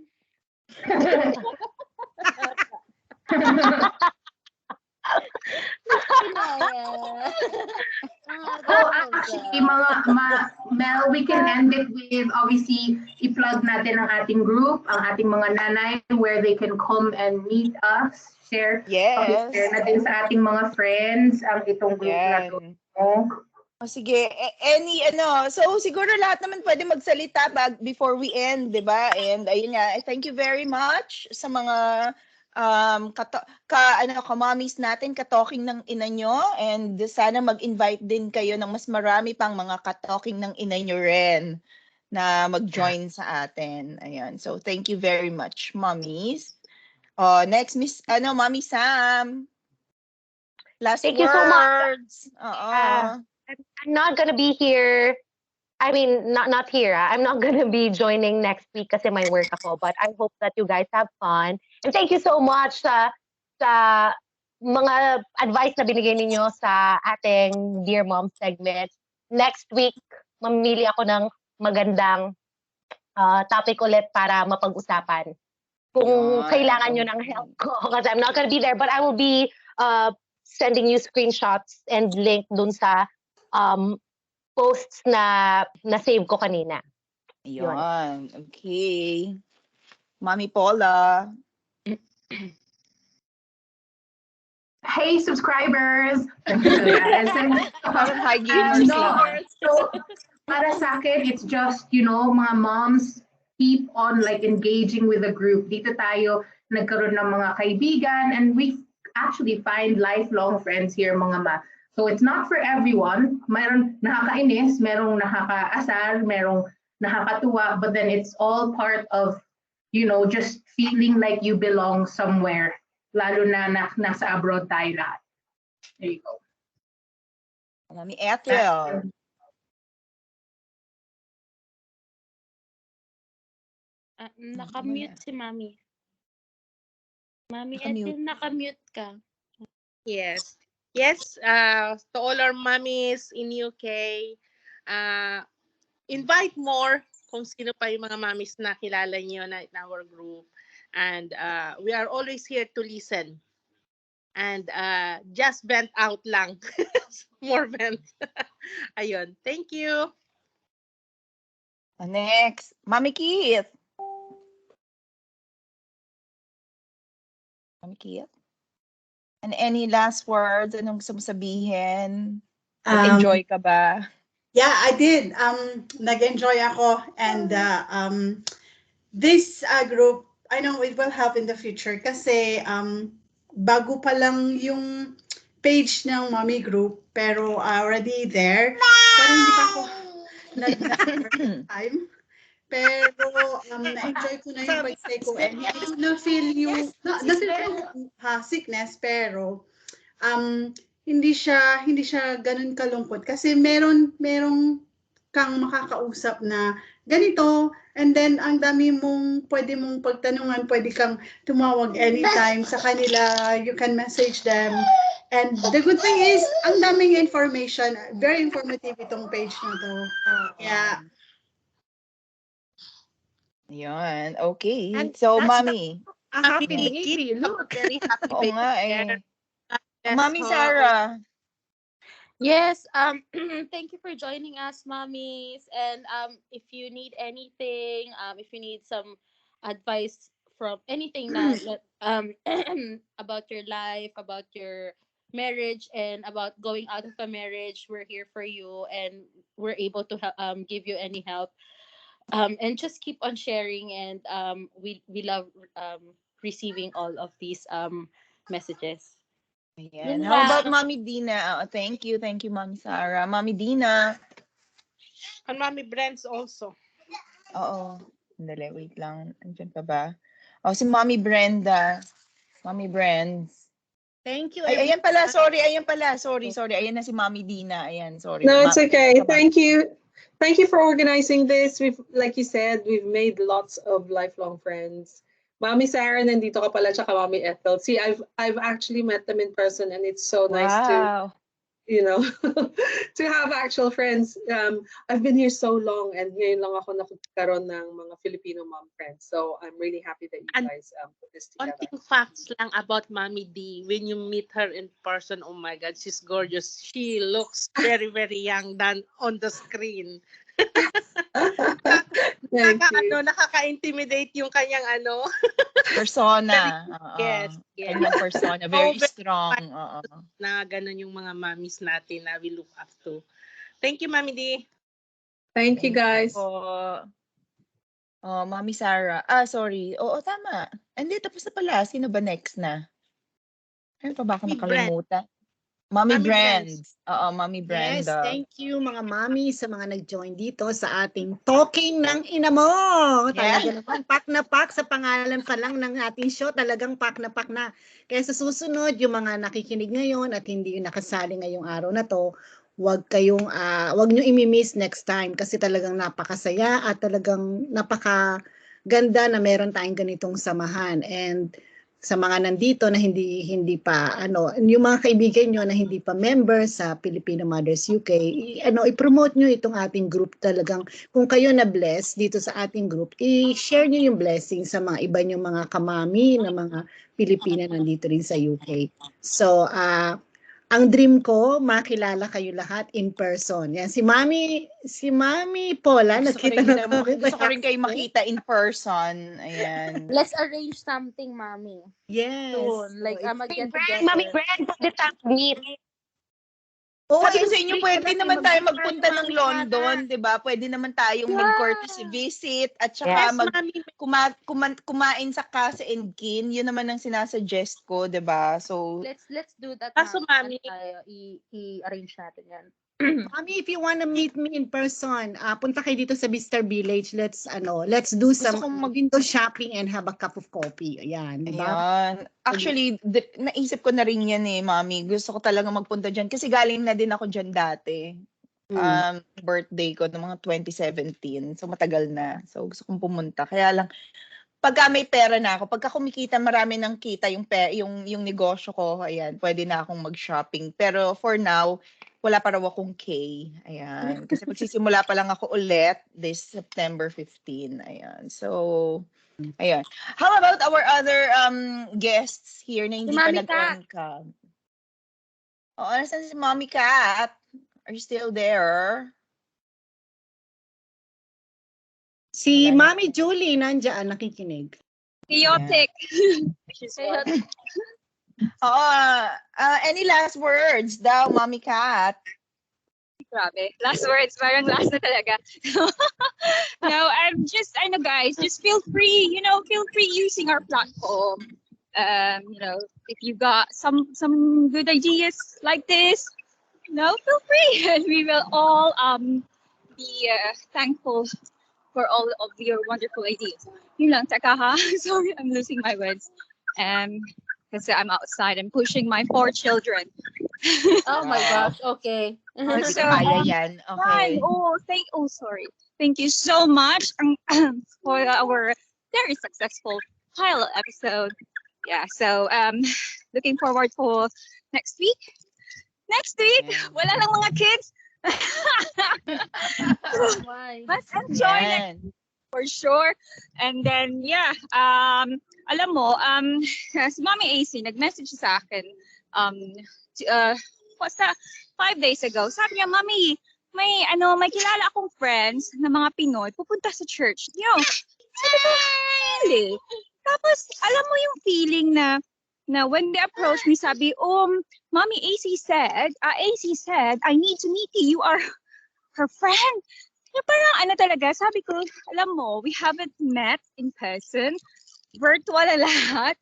Oh, actually, Mel, we can end it with, obviously, i-plug natin ang ating group, ang ating mga nanay, where they can come and meet us, share. Yes. Share na din sa ating mga friends ang itong group na to. Yan. O sige, so siguro lahat naman pwede magsalita before we end, di ba? And ayun nga, thank you very much sa mga ka-mommies natin, ka-talking ng ina nyo, and sana mag-invite din kayo ng mas marami pang mga ka-talking ng ina nyo rin na mag-join sa atin. Ayan. So thank you very much, mommies. Next, Mommy Sam. Last Thank words. you so much. Oo. I'm not gonna be here. I mean, not here. I'm not gonna be joining next week kasi may work ako. But I hope that you guys have fun. And thank you so much sa mga advice na binigay ninyo sa ating Dear Mom segment. Next week, mamili ako ng magandang topic ulit para mapag-usapan. Kung kailangan nyo ng help ko. Kasi I'm not gonna be there. But I will be sending you screenshots and link dun sa posts na save ko kanina. Yun. Okay. Mommy Paula. Hey, subscribers! Parang high gamers lang. So, para sa akin, it's just, mga moms keep on engaging with the group. Dito tayo nagkaroon ng mga kaibigan, and we actually find lifelong friends here, mga ma. So it's not for everyone. Mayroong nakakainis, merong nakakaasar, merong nakakatuwa, but then it's all part of, just feeling like you belong somewhere. Lalo na nasa abroad tayo lahat. There you go. Mommy Ethel. Nakamute si Mami. Mami Nakamute. Ethel, nakamute ka. Yes. Yes, to all our mommies in UK, invite more kung sino pa yung mga mommies na kilala niyo na in our group. And we are always here to listen. And just vent out lang. More vent. Ayun. Thank you. Next, Mommy Keith. Mommy Keith. And any last words? Anong gusto mo sabihin? Nag-enjoy ka ba? Yeah, I did. Nag-enjoy ako, and this group I know it will help in the future kasi bago pa lang yung page ng Mommy Group pero already there. Pero hindi pa ako time. Pero na-enjoy ko na yung pag-stay ko and hindi ko na-feel yung doesn't feel sickness pero hindi siya ganun kalungkot kasi merong kang makakausap na ganito and then ang dami mong pwede mong pagtanungan, pwede kang tumawag anytime sa kanila, you can message them. And the good thing is, ang daming information, very informative itong page na to. Yeah. Yan, okay. And So, that's Mommy. A happy Happy baby, look. Very happy Oo baby. nga eh. Yes, Mommy ho. Sarah. Yes, thank you for joining us, mommies. And if you need anything, if you need some advice from anything about your life, about your marriage, and about going out of a marriage, we're here for you, and we're able to give you any help. And just keep on sharing, and we love receiving all of these messages. Ayan. Yun How about lang. Mommy Dina? Thank you, Mommy Sarah. Mommy Dina. And Mommy Brands also. Oo. Sandali, wait lang. Andiyan pa ba? Oh, si Mommy Brenda. Mommy Brands. Thank you. Ay, ayan pala. Sorry, ayan pala. Sorry. Ayan na si Mommy Dina. Ayan, sorry. No, it's okay. Baba. Thank you. Thank you for organizing this. Like you said, we've made lots of lifelong friends. Mommy Sarah, nandito ka pala, tsaka Mommy Ethel. See, I've actually met them in person, and it's so nice to, to have actual friends. I've been here so long, and ngayon lang ako nakakaroon ng mga Filipino mom friends. So I'm really happy that you guys put this together. Konting facts lang about Mommy D. When you meet her in person, oh my God, she's gorgeous. She looks very, very young than on the screen. Nakaka-intimidate yung kanyang persona. Yes. Kanyang persona. Very strong. Na ganun yung mga mommies natin na we look up to. Thank you, Mommy D. Thank you, guys. Mommy Sarah. Sorry. Oo, tama. Hindi, tapos na pala. Sino ba next na? Ano pa ba ako nakalimutan? Mommy Brands. Oo, Mommy Yes, Brenda. thank you mga mami sa mga nag-join dito sa ating Talking ng Ina Mo. Talaga naman, pak na pak sa pangalan pa lang ng ating show. Talagang pak na pak na. Kaya sa susunod, yung mga nakikinig ngayon at hindi nakasali ngayong araw na to, wag nyo imi-miss next time kasi talagang napakasaya at talagang napakaganda na meron tayong ganitong samahan. And sa mga nandito na hindi pa yung mga kaibigan nyo na hindi pa member sa Filipino Mothers UK, i-promote nyo itong ating group. Talagang kung kayo na bless dito sa ating group, i-share nyo yung blessing sa mga iba nyo mga kamami na mga Pilipina nandito rin sa UK. So ang dream ko, makilala kayo lahat in person. Yan, si Mami Paula, gusto ko rin kayo makita in person. Ayan. Let's arrange something, Mommy. Yes. Soon. Like, get together. Mommy Brand, pag meet. Sabi ko sa inyo, pwede naman tayo magpunta ng London, di ba? Pwede naman tayong mag-courtesy visit at saka kumain sa Casa and Kin. Yun naman ang sinasuggest ko, di ba? So, let's do that. Kaso, Mami, i-arrange natin yan. Mami, if you wanna meet me in person, punta kayo dito sa Mr. Village. Let's do some window shopping and have a cup of coffee. Ayan, di ba? Ayan. Actually, naisip ko na rin yan Mami. Gusto ko talaga magpunta dyan kasi galing na din ako dyan dati. Birthday ko ng mga 2017. So, matagal na. So, gusto kong pumunta. Kaya lang, pagka may pera na ako, pagka kumikita, marami ng kita yung negosyo ko, ayan, pwede na akong mag-shopping. Pero for now, wala pa raw akong K. Ayan. Kasi magsisimula pa lang ako ulit this September 15. Ayan. So, ayan. How about our other guests here na hindi pa nag-on-cam? Nasaan si Mommy Cat? Are you still there? Si Mami Julie nandiyan nakikinig. Chaotic. Any last words daw, Mommy Cat? Grabe. Last words. Parang last na talaga. No, I'm just, guys, just feel free, feel free using our platform. If you got some good ideas like this, feel free, and we will all be thankful for all of your wonderful ideas. Yun lang, taka ha. Sorry, I'm losing my words. Because I'm outside and pushing my 4 children. Oh my Wow. gosh, okay. Hindi So, ko kaya yan. Okay. sorry. Thank you so much for our very successful pilot episode. Yeah, so looking forward for next week. Next week, Yeah. wala lang mga kids. Oh my. Let's enjoy next Yan. for sure. And then, yeah, alam mo, si Mami AC, nag-message sa akin, basta 5 days ago. Sabi niya, Mami, may kilala akong friends na mga Pinoy, pupunta sa church niyo. Sabi ko, really? Tapos, alam mo yung feeling na when they approach me, sabi, Mommy AC said, I need to meet you. You are her friend. Na parang talaga, sabi ko, alam mo, we haven't met in person. Virtual na lahat.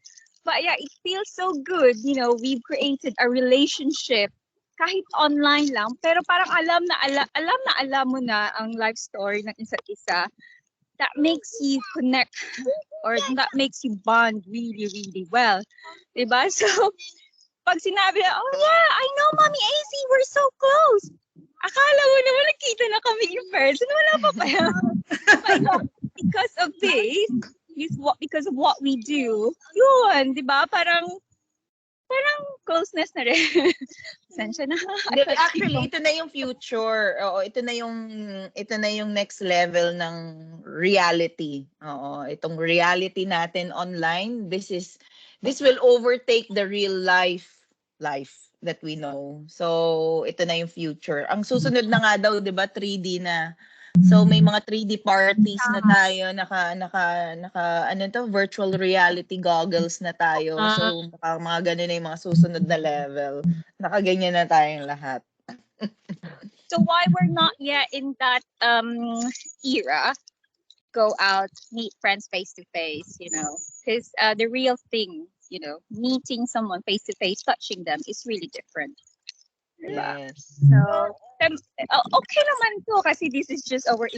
But yeah, it feels so good. We've created a relationship kahit online lang. Pero parang alam mo na ang life story ng isa't isa. That makes you connect or that makes you bond really, really well. Diba? So, pag sinabi na, oh yeah, I know Mommy AC, we're so close. Akala mo naman nakita na kami in person. Wala pa pa yan. But yeah, because of this, because of what we do, yun, diba? Parang closeness na rin. Sensya na. Actually, ito na yung future. Oo, ito na yung next level ng reality. Oo, itong reality natin online, this will overtake the real life that we know. So, ito na yung future. Ang susunod na nga daw, 'di ba, 3D na. So, may mga 3D parties na tayo, virtual reality goggles na tayo. So, mga ganun na yung mga susunod na level. Nakaganyan na tayong lahat. So why we're not yet in that era, go out, meet friends face to face, because the real thing, meeting someone face to face, touching them is really different. Yes. So, okay naman to kasi this is just our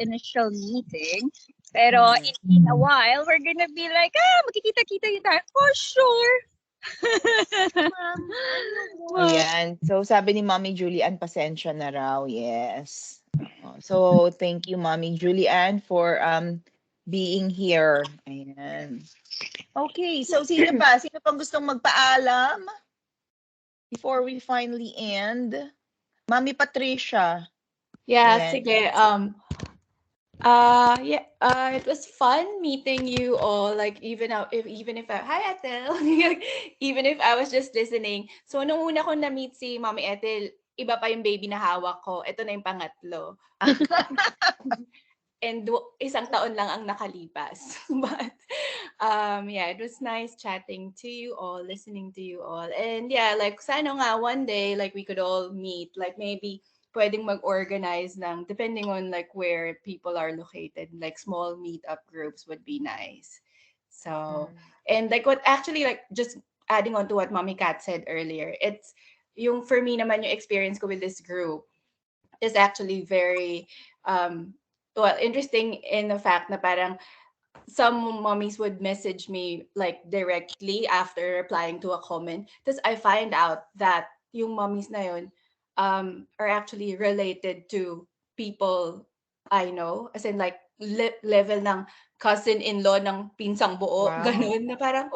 initial meeting. Pero in a while, we're gonna be like, magkikita-kita tayo for sure. Ayan. So, sabi ni Mommy Julian, pasensya na raw. Yes. So, thank you, Mommy Julian, for being here. Ayan. Okay. So, sino pa? Sino pang gustong magpaalam before we finally end? Mommy Patricia. Yeah, Ayan. sige. It was fun meeting you all. Like even if hi Ethel, even if I was just listening. So nung una ko na meet si Mommy Ethel, iba pa yung baby na hawak ko. Ito na yung pangatlo. And isang taon lang ang nakalipas. But it was nice chatting to you all, listening to you all. And yeah, like sana nga one day like we could all meet, like maybe pwedeng mag-organize ng depending on like where people are located, like small meetup groups would be nice. So, and like what actually like just adding on to what Mommy Kat said earlier, it's yung for me naman yung experience ko with this group is actually very interesting in the fact na parang some mommies would message me like directly after replying to a comment. Because I find out that yung mommies na yun are actually related to people I know. As in like level ng cousin-in-law ng pinsang buo. Wow. Ganun. Na parang,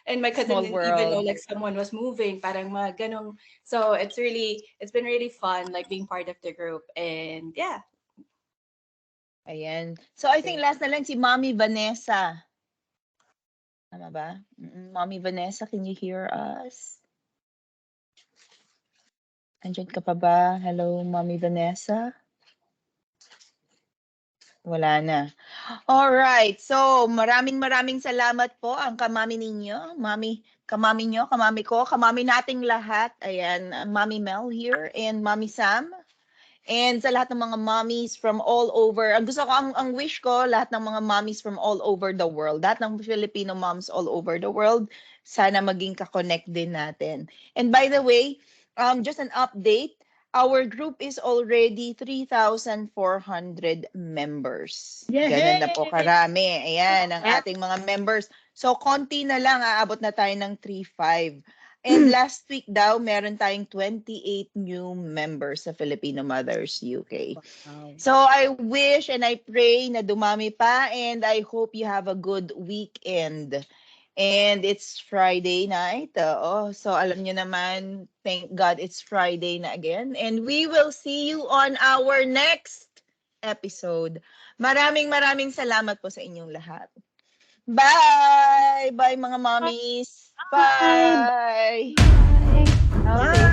and my cousin Small didn't even know world. like someone was moving. Parang mga ganun. So it's been really fun like being part of the group. And yeah. Ayan. So, I think last na lang si Mommy Vanessa. Tama ba? Mommy Vanessa, can you hear us? Andiyan ka pa ba? Hello, Mommy Vanessa? Wala na. Alright. So, maraming salamat po ang kamami ninyo. Kamami nyo, kamami ko, kamami nating lahat. Ayan, Mommy Mel here and Mommy Sam. And sa lahat ng mga mommies from all over, ang gusto ko, ang wish ko, lahat ng mga mommies from all over the world, lahat ng Filipino moms all over the world, sana maging ka-connect din natin. And by the way, just an update, our group is already 3,400 members. Ganun na po karami. Ayan, ang ating mga members. So, konti na lang, aabot na tayo ng 3,500. And last week daw, meron tayong 28 new members sa Filipino Mothers UK. Wow. So I wish and I pray na dumami pa, and I hope you have a good weekend. And it's Friday night. So alam nyo naman, thank God it's Friday na again. And we will see you on our next episode. Maraming salamat po sa inyong lahat. Bye! Bye mga mommies! Bye! Bye.